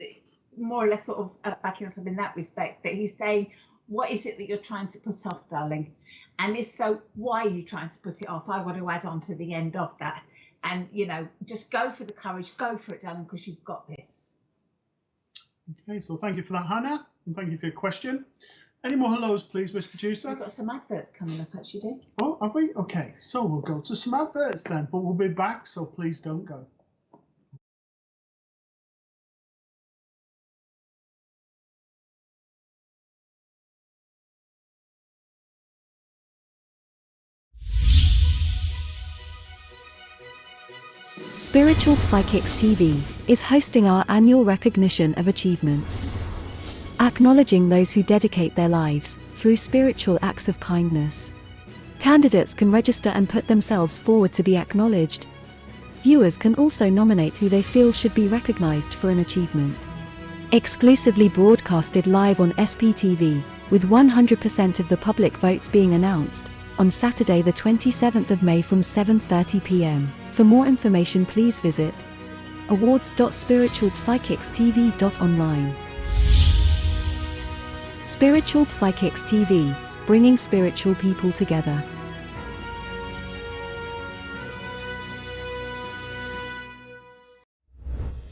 more or less sort of backing us up in that respect, but he's saying, what is it that you're trying to put off, darling? And if so, why are you trying to put it off? I want to add on to the end of that. And, you know, just go for the courage, go for it, darling, because you've got this. Okay, so thank you for that, Hannah, and thank you for your question. Any more hellos, please, Miss Producer? We've got some adverts coming up, actually, do. Oh, have we? Okay, so we'll go to some adverts then, but we'll be back, so please don't go. Spiritual Psychics TV is hosting our annual recognition of achievements, acknowledging those who dedicate their lives through spiritual acts of kindness. Candidates can register and put themselves forward to be acknowledged. Viewers can also nominate who they feel should be recognized for an achievement. Exclusively broadcasted live on SPTV, with 100% of the public votes being announced on Saturday the 27th of May from 7:30 p.m. For more information, please visit awards.spiritualpsychicstv.online. Spiritual Psychics TV, bringing spiritual people together.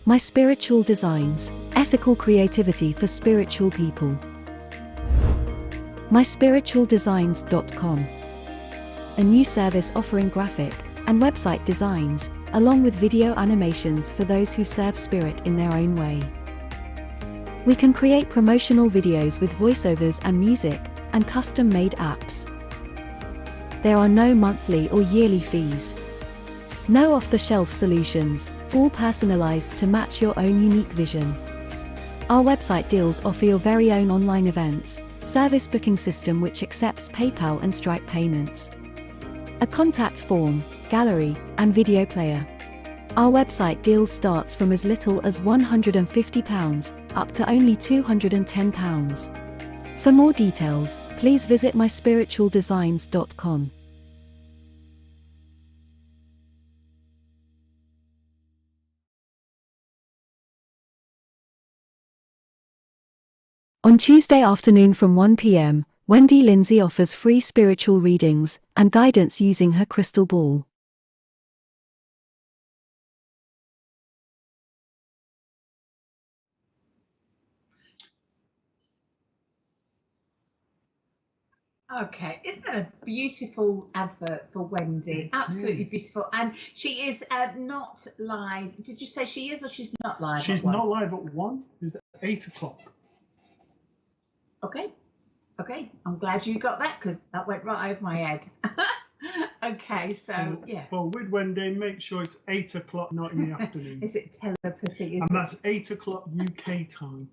My Spiritual Designs, ethical creativity for spiritual people. myspiritualdesigns.com. A new service offering graphic and website designs, along with video animations for those who serve spirit in their own way. We can create promotional videos with voiceovers and music, and custom-made apps. There are no monthly or yearly fees. No off-the-shelf solutions, all personalized to match your own unique vision. Our website deals offer your very own online events, service booking system which accepts PayPal and Stripe payments, a contact form, gallery, and video player. Our website deals starts from as little as £150 up to only £210. For more details, please visit myspiritualdesigns.com. On Tuesday afternoon from 1 p.m, Wendy Lindsay offers free spiritual readings and guidance using her crystal ball. Okay, isn't that a beautiful advert for Wendy? It Absolutely is. beautiful. And she is not live. Did you say she is or she's not live? She's at 1? not live at 1. It's at 8 o'clock. Okay. Okay. I'm glad you got that because that went right over my head. Okay, so yeah. Well, with Wendy, make sure it's 8 o'clock, not in the afternoon. Is it telepathy? And that's 8 o'clock UK time.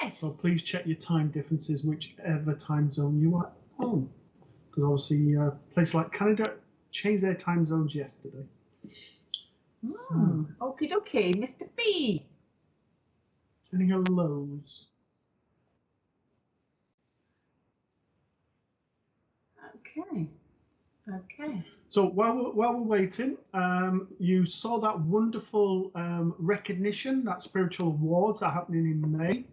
Yes. So please check your time differences, whichever time zone you are on. Because obviously, places like Canada changed their time zones yesterday. Okie dokie, Mr. B. Any hellos? Okay. Okay. So while we're waiting, you saw that wonderful recognition, that spiritual awards are happening in May.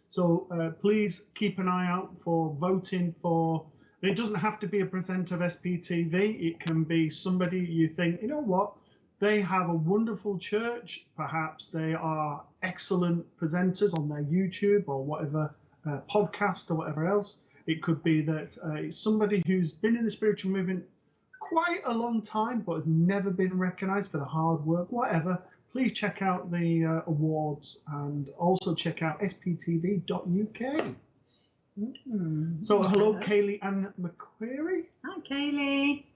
So please keep an eye out for voting for. It doesn't have to be a presenter of SPTV. It can be somebody you think, you know what, they have a wonderful church. Perhaps they are excellent presenters on their YouTube or whatever podcast or whatever else. It could be that it's somebody who's been in the spiritual movement quite a long time but has never been recognized for the hard work, whatever. Please check out the awards and also check out sptv.uk. So hello, Kaylee Ann McQuarrie. Hi, Kaylee.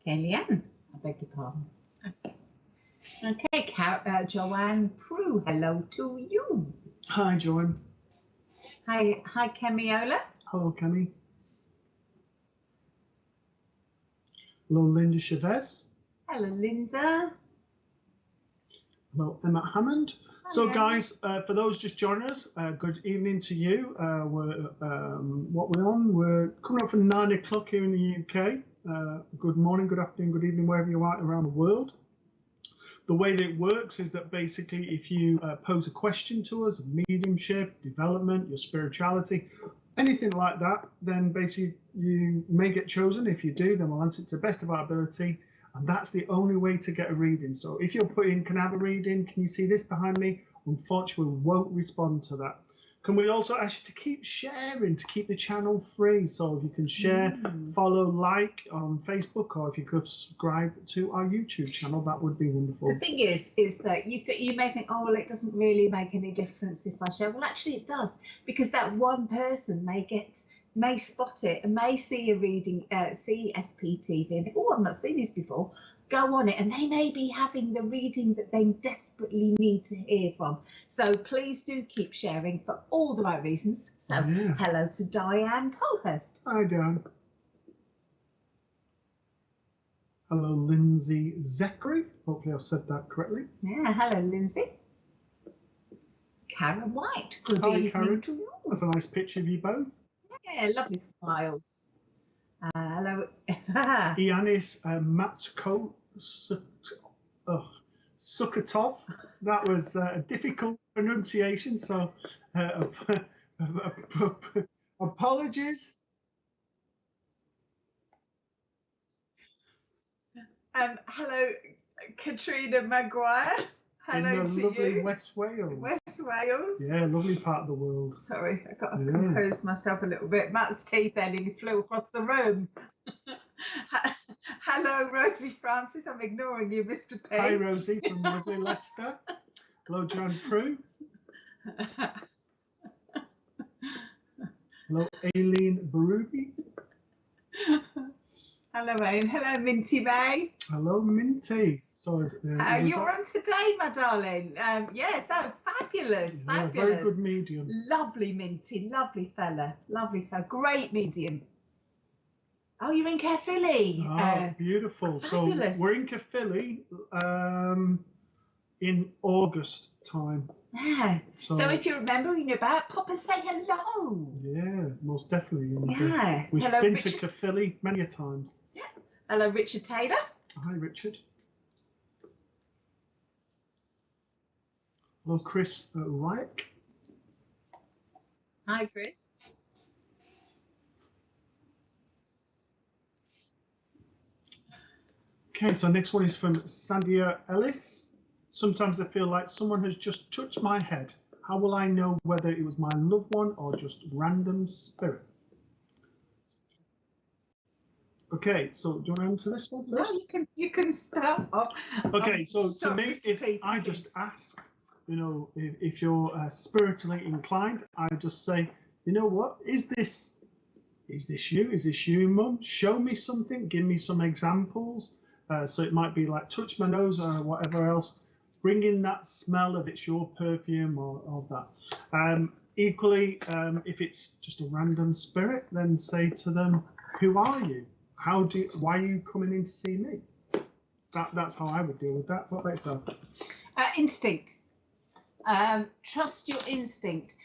Kaylee Ann, I beg your pardon. Okay, Joanne Prue, hello to you. Hi, Joanne. Hi, Kemiola. Hello, Kemi. Hello, Linda Chavez. Hello, Linda. Hello, Emma Hammond. Hi, So, Emma. guys, for those just joining us, good evening to you. What we're on? We're coming up for 9 o'clock here in the UK. Good morning, good afternoon, good evening, wherever you are around the world. The way that it works is that basically, if you pose a question to us, mediumship, development, your spirituality, anything like that, then basically you may get chosen. If you do, then we'll answer it to the best of our ability. And that's the only way to get a reading. So if you're putting, can I have a reading? Can you see this behind me? Unfortunately, we won't respond to that. Can we also ask you to keep sharing, to keep the channel free? So if you can share, follow, like on Facebook, or if you could subscribe to our YouTube channel, that would be wonderful. The thing is that you may think, oh, well, it doesn't really make any difference if I share. Well, actually it does, because that one person may spot it and may see a reading, see SPTV and think, oh, I've not seen this before. Go on it, and they may be having the reading that they desperately need to hear from. So please do keep sharing for all the right reasons. So Hello to Diane Tolhurst. Hi, Diane. Hello, Lindsay Zachary. Hopefully I've said that correctly. Yeah, hello, Lindsay. Karen White, good Hi, evening Karen. to you. That's a nice picture of you both. Yeah, lovely smiles. Hello. Ianis Matsko Sukatov. That was a difficult pronunciation, so apologies. Hello, Katrina Maguire. Hello in the to lovely you. West Wales. West Wales. Yeah, lovely part of the world. Sorry, I've got to compose myself a little bit. Matt's teeth nearly flew across the room. Hello, Rosie Francis. I'm ignoring you, Mr. P. Hi, Rosie from lovely Leicester. Hello, Joanne Prue. Hello, Aileen Barubi. Hello, Aileen. Hello, Minty May. Hello, Minty. Sorry, you're on today, my darling. Yes, fabulous, yeah, fabulous. Very good medium. Lovely, Minty. Lovely fella. Lovely fella. Great medium. Oh, you're in Caerphilly. Oh, beautiful. Fabulous. So we're in Caerphilly in August time. Yeah. So if you're remembering about, pop and say hello. Yeah, most definitely. Yeah. We've Hello, been Richard. to Caerphilly many a times. Yeah. Hello, Richard Taylor. Hi, Richard. Hello, Chris Reich. Hi, Chris. Okay, so next one is from Sandia Ellis. Sometimes I feel like someone has just touched my head. How will I know whether it was my loved one or just random spirit? Okay, so do you want to answer this one first? No, you can start. Okay, so to me, if I just ask, you know, if you're spiritually inclined, I just say, you know what, is this you? Is this you, Mum? Show me something. Give me some examples. So it might be like touch my nose or whatever else. Bring in that smell if it's your perfume or that. Equally, if it's just a random spirit, then say to them, who are you? Why are you coming in to see me? That's how I would deal with that. What about yourself? Instinct. Trust your instinct.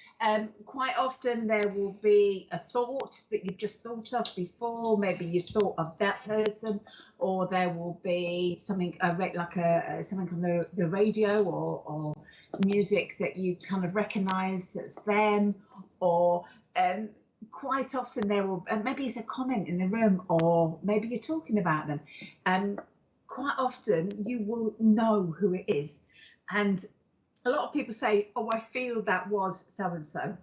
Quite often there will be a thought that you've just thought of before. Maybe you thought of that person, or there will be something like something on the radio or music that you kind of recognise that's them, or quite often there will maybe it's a comment in the room, or maybe you're talking about them. Quite often you will know who it is, and a lot of people say, oh, I feel that was so-and-so,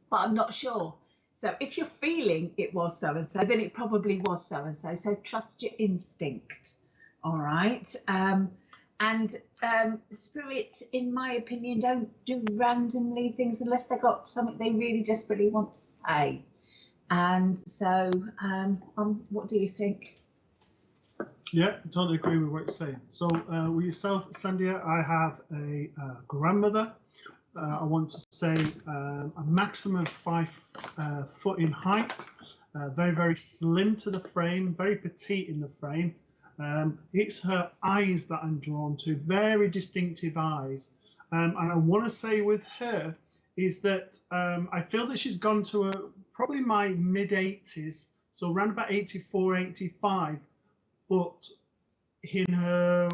but I'm not sure. So if you're feeling it was so-and-so, then it probably was so-and-so. So trust your instinct, all right? Spirit, in my opinion, don't do randomly things unless they've got something they really desperately want to say. And so what do you think? Yeah, totally agree with what you're saying. So with yourself, Sandia, I have a grandmother. I want to say a maximum of 5 foot in height, very, very slim to the frame, very petite in the frame. It's her eyes that I'm drawn to, very distinctive eyes. And I want to say with her is that I feel that she's gone to probably my mid-80s, so around about 84, 85. But in the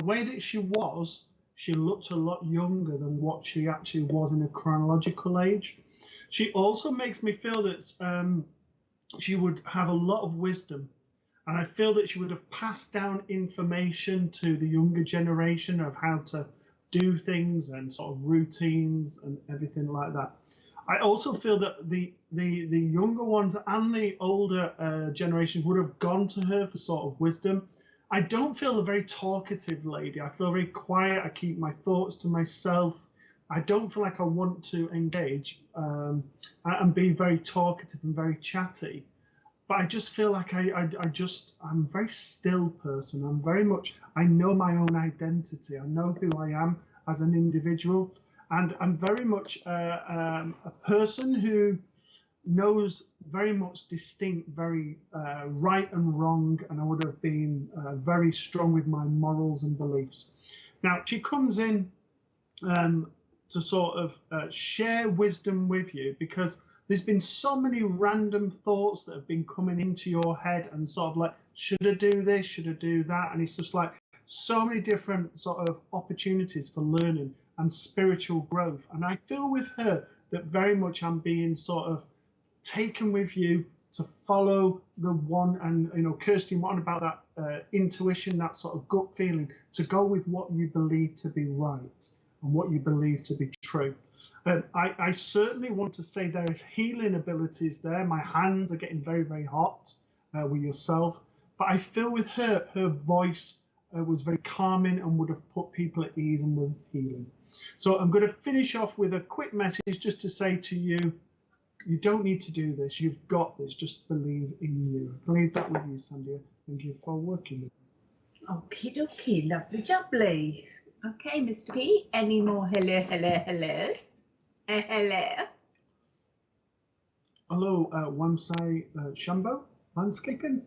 way that she looked a lot younger than what she actually was in a chronological age. She also makes me feel that she would have a lot of wisdom, and I feel that she would have passed down information to the younger generation of how to do things and sort of routines and everything like that. I also feel that the younger ones and the older generations would have gone to her for sort of wisdom. I don't feel a very talkative lady. I feel very quiet. I keep my thoughts to myself. I don't feel like I want to engage and be very talkative and very chatty. But I just feel like I'm a very still person. I'm very much, I know my own identity. I know who I am as an individual. And I'm very much a person who knows very much distinct, very right and wrong, and I would have been very strong with my morals and beliefs. Now, she comes in to sort of share wisdom with you, because there's been so many random thoughts that have been coming into your head and sort of like, should I do this? Should I do that? And it's just like so many different sort of opportunities for learning and spiritual growth. And I feel with her that very much I'm being sort of taken with you to follow the one, and Kirsty, what about that intuition, that sort of gut feeling, to go with what you believe to be right and what you believe to be true. I certainly want to say there is healing abilities there. My hands are getting very, very hot with yourself, but I feel with her voice was very calming and would have put people at ease and with healing. So I'm going to finish off with a quick message just to say to you, you don't need to do this. You've got this. Just believe in you. I believe that with you, Sandhya. Thank you for working with me. Okie dokie, lovely jubbly. Okay, Mr. P, any more hellos? Hello. Hello, Wamsai Shambo, landscaping.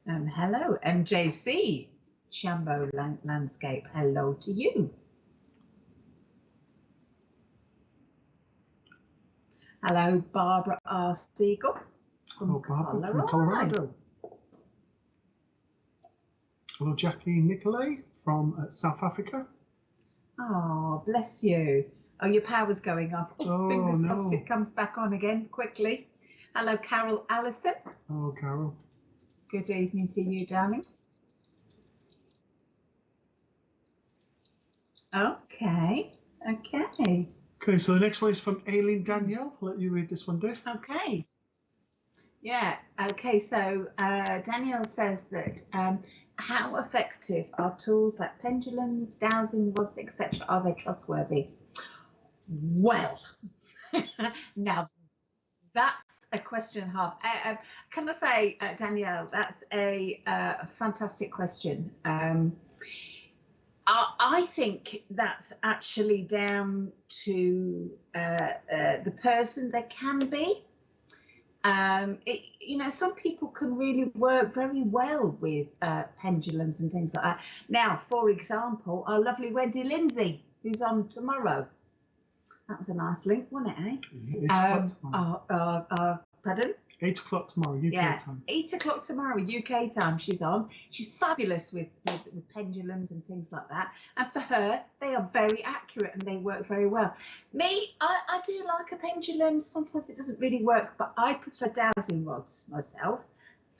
Hello, MJC, Shambo Landscape. Hello to you. Hello, Barbara R. Siegel from Barbara from Colorado. Hello, Jackie Nicolay from South Africa. Oh, bless you. Oh, your power's going off. Oh, fingers crossed it comes back on again quickly. Hello, Carol Allison. Hello, Carol. Good evening to you, darling. Okay. Okay, so the next one is from Aileen Danielle. I'll let you read this one, Dave. Okay. Yeah. Okay. So Danielle says that how effective are tools like pendulums, dowsing rods, etc.? Are they trustworthy? Well, now that's a question and a half. Can I say, Danielle, that's a fantastic question. I think that's actually down to the person. They can be. Some people can really work very well with pendulums and things like that. Now, for example, our lovely Wendy Lindsay, who's on tomorrow. That was a nice link, wasn't it, eh? Pardon? 8 o'clock tomorrow, UK time. 8 o'clock tomorrow, UK time, she's on. She's fabulous with pendulums and things like that. And for her, they are very accurate and they work very well. Me, I do like a pendulum. Sometimes it doesn't really work, but I prefer dowsing rods myself.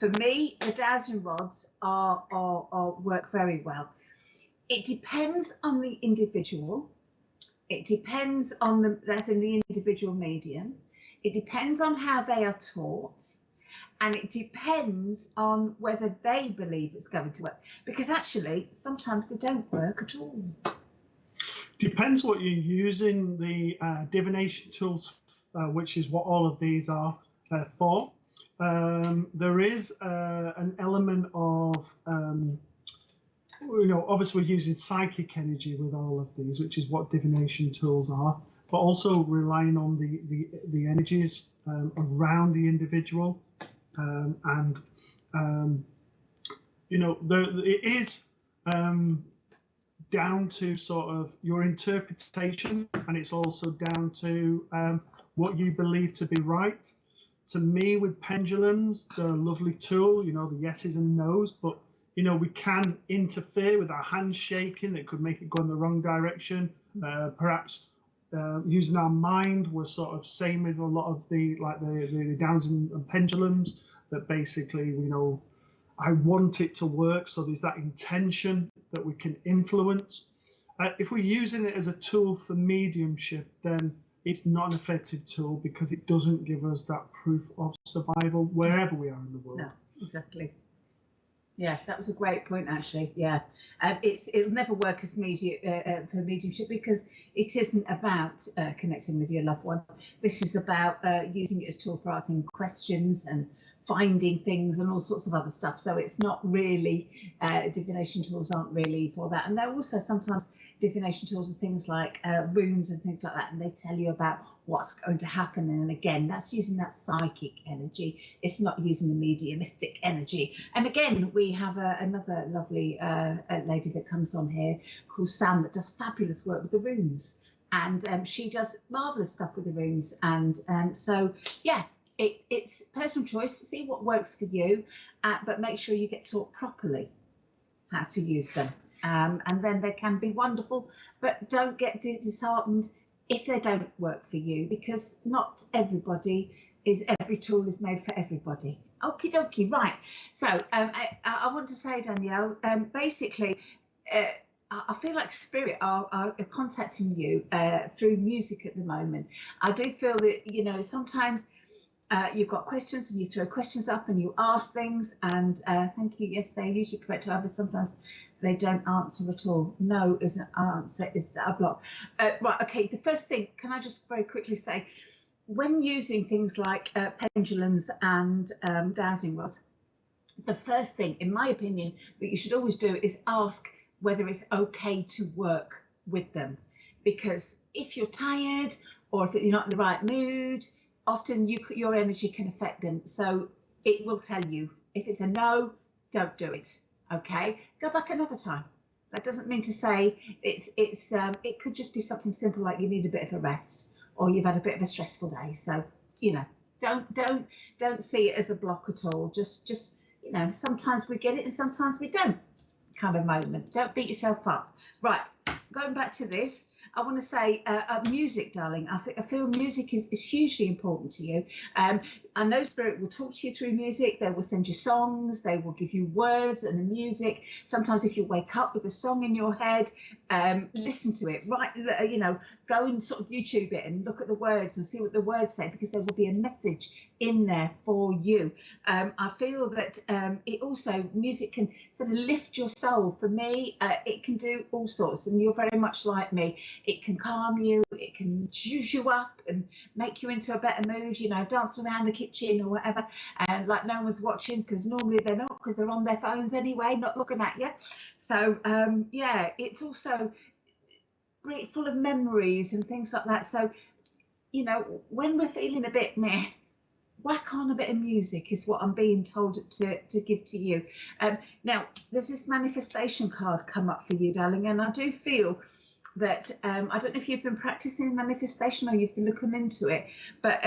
For me, the dowsing rods are work very well. It depends on the individual. It depends on the individual medium. It depends on how they are taught, and it depends on whether they believe it's going to work. Because actually, sometimes they don't work at all. Depends what you're using the divination tools, which is what all of these are for. There is an element of obviously we're using psychic energy with all of these, which is what divination tools are, but also relying on the energies around the individual, it is down to sort of your interpretation, and it's also down to what you believe to be right. To me, with pendulums, they're a lovely tool, the yeses and nos, but we can interfere with our hands shaking that could make it go in the wrong direction. Perhaps using our mind, we're sort of same with a lot of the dowsing and pendulums, that basically, I want it to work. So there's that intention that we can influence. If we're using it as a tool for mediumship, then it's not an effective tool because it doesn't give us that proof of survival wherever we are in the world. No, exactly. Yeah, that was a great point, actually. Yeah, it'll never work as for mediumship because it isn't about connecting with your loved one. This is about using it as a tool for asking questions and finding things and all sorts of other stuff. So it's not really, divination tools aren't really for that. And they're also sometimes divination tools are things like runes and things like that, and they tell you about what's going to happen. And again, that's using that psychic energy. It's not using the mediumistic energy. And again, we have another lovely lady that comes on here called Sam that does fabulous work with the runes. And she does marvellous stuff with the runes. And so, yeah, it's personal choice to see what works for you, but make sure you get taught properly how to use them. And then they can be wonderful, but don't get disheartened if they don't work for you, because not everybody is every tool is made for everybody. Okie dokie, right. So I want to say, Danielle, basically, I feel like spirit are contacting you through music at the moment. I do feel that, you know, sometimes you've got questions and you throw questions up and you ask things, and thank you, yes, they're usually correct. However, sometimes they don't answer at all. No is an answer, is a block. Right, okay, the first thing, can I just very quickly say, when using things like pendulums and dowsing rods, the first thing, in my opinion, that you should always do is ask whether it's okay to work with them. Because if you're tired or if you're not in the right mood, often your energy can affect them. So it will tell you. If it's a no, don't do it. Okay, go back another time. That doesn't mean to say it could just be something simple like you need a bit of a rest or you've had a bit of a stressful day. So, you know, don't see it as a block at all. Just you know, sometimes we get it and sometimes we don't, kind of moment. Don't beat yourself up. Right, going back to this, I want to say music, darling. I feel music is hugely important to you. I know Spirit will talk to you through music. They will send you songs. They will give you words and the music. Sometimes if you wake up with a song in your head, listen to it. Right, you know, go and sort of YouTube it and look at the words and see what the words say, because there will be a message in there for you. I feel that it also, music can sort of lift your soul. For me, it can do all sorts, and you're very much like me. It can calm you, it can juice you up and make you into a better mood, you know, dance around the kitchen or whatever, and like no one's watching, because normally they're not, because they're on their phones anyway, not looking at you. So yeah, it's also great, full of memories and things like that. So, you know, when we're feeling a bit meh, whack on a bit of music is what I'm being told to give to you. Now, there's this manifestation card come up for you, darling, and I do feel that I don't know if you've been practicing manifestation or you've been looking into it, but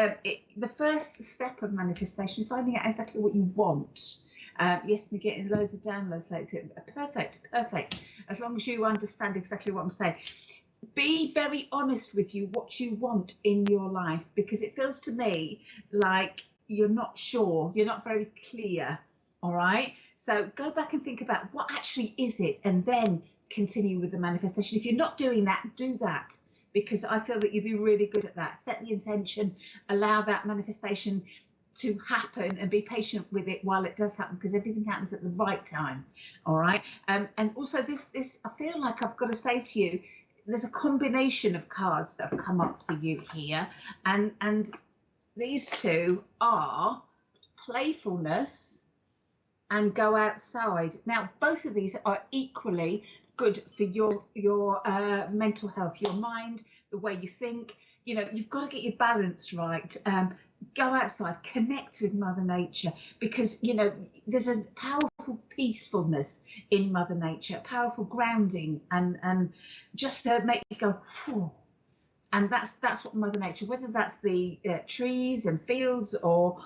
the first step of manifestation is finding out exactly what you want. Yes, we're getting loads of downloads lately. Perfect. As long as you understand exactly what I'm saying. Be very honest with you what you want in your life, because it feels to me like you're not sure, you're not very clear. All right, so go back and think about what actually is it, and then continue with the manifestation. If you're not doing that, do that, because I feel that you'd be really good at that. Set the intention, allow that manifestation to happen, and be patient with it while it does happen, because everything happens at the right time. All right, and also this I feel like I've got to say to you, there's a combination of cards that have come up for you here, and these two are playfulness and go outside. Now, both of these are equally good for your mental health, your mind, the way you think. You know, you've got to get your balance right. Go outside, connect with Mother Nature, because, you know, there's a powerful peacefulness in Mother Nature, powerful grounding, and just make you go, whew. And that's what Mother Nature, whether that's the trees and fields or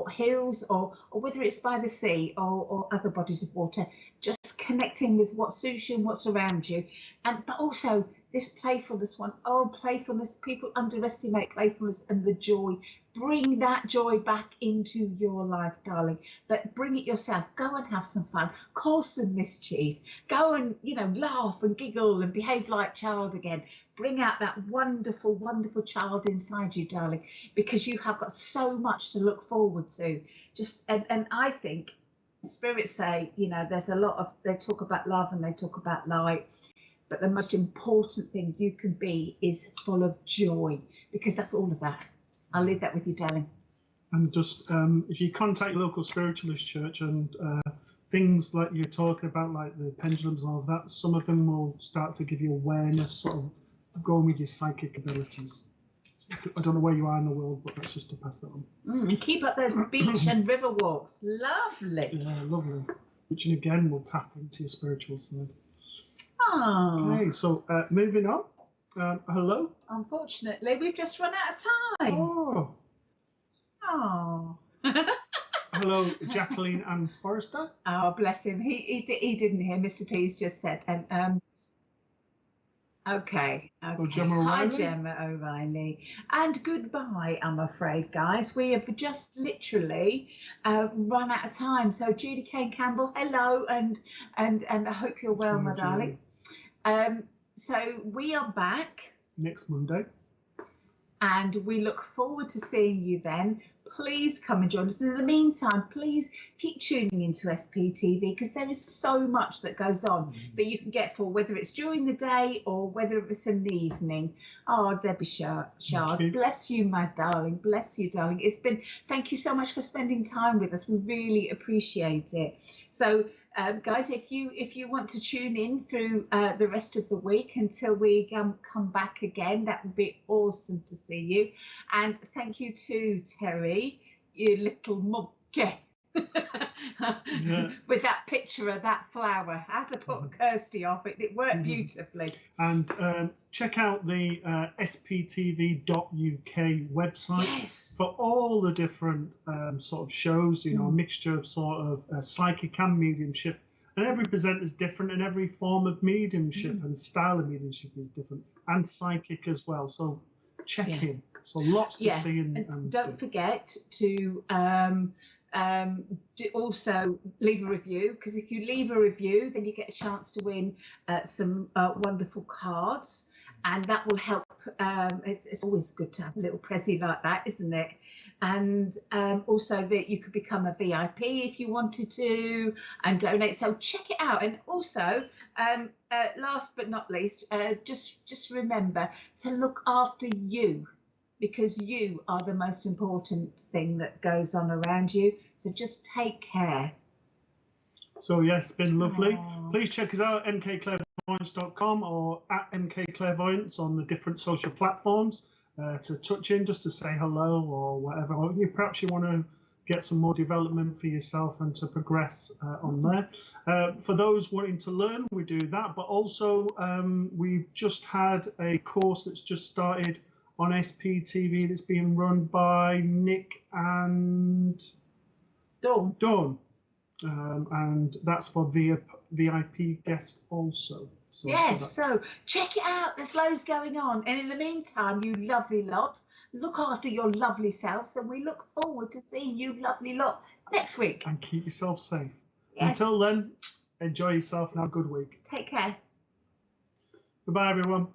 hills, or whether it's by the sea or other bodies of water, just connecting with what suits you and what's around you. But also this playfulness one. Oh, playfulness, people underestimate playfulness and the joy. Bring that joy back into your life, darling, but bring it yourself. Go and have some fun, cause some mischief, go and, you know, laugh and giggle and behave like child again. Bring out that wonderful, wonderful child inside you, darling, because you have got so much to look forward to. And I think spirits say, you know, there's a lot of, they talk about love and they talk about light, but the most important thing you can be is full of joy, because that's all of that. I'll leave that with you, darling. And just if you contact your local spiritualist church, and things like you're talking about, like the pendulums and all of that, some of them will start to give you awareness, sort of going with your psychic abilities. So I don't know where you are in the world, but that's just to pass that on. And keep up those beach and river walks. Lovely. Yeah, lovely. Which again will tap into your spiritual side. Oh. Okay, so moving on. Hello. Unfortunately, we've just run out of time. Oh. Oh. Hello, Jacqueline and Forrester. Oh, bless him. He didn't hear. Mr. P's just said. And Okay. Or Okay. Gemma Hi, O'Reilly. Gemma O'Reilly. And goodbye, I'm afraid, guys. We have just literally run out of time. So, Judy Kane Campbell, hello, and I hope you're well, my darling. So we are back next Monday, and we look forward to seeing you then. Please come and join us. In the meantime, please keep tuning into SPTV because there is so much that goes on that you can get for, whether it's during the day or whether it's in the evening. Oh, Debbie Shard, bless you, my darling. Bless you, darling. Thank you so much for spending time with us. We really appreciate it. So, guys, if you want to tune in through the rest of the week until we come back again, that would be awesome to see you. And thank you to Terry, you little monkey, with that picture of that flower. I had to put Kirsty off it. It worked beautifully. And check out the sptv.uk website for all the different sort of shows, a mixture of sort of psychic and mediumship. And every presenter is different, and every form of mediumship and style of mediumship is different, and psychic as well. So check in. So lots to see. And don't forget to also leave a review, because if you leave a review, then you get a chance to win some wonderful cards, and that will help. It's always good to have a little prezi like that, isn't it? And also that you could become a VIP if you wanted to and donate. So check it out. And also, last but not least, just remember to look after you, because you are the most important thing that goes on around you. So just take care. So yes, it's been lovely. Please check us out at mkclairvoyance.com or at mkclairvoyance on the different social platforms. To touch in, just to say hello or whatever. Or perhaps you want to get some more development for yourself and to progress on there. For those wanting to learn, we do that. But also, we've just had a course that's just started on SPTV that's being run by Nick and Dawn. And that's for VIP guests also. So check it out. There's loads going on. And in the meantime, you lovely lot, look after your lovely selves, and we look forward to seeing you lovely lot next week. And keep yourself safe. Until then, enjoy yourself and have a good week. Take care. Goodbye, everyone.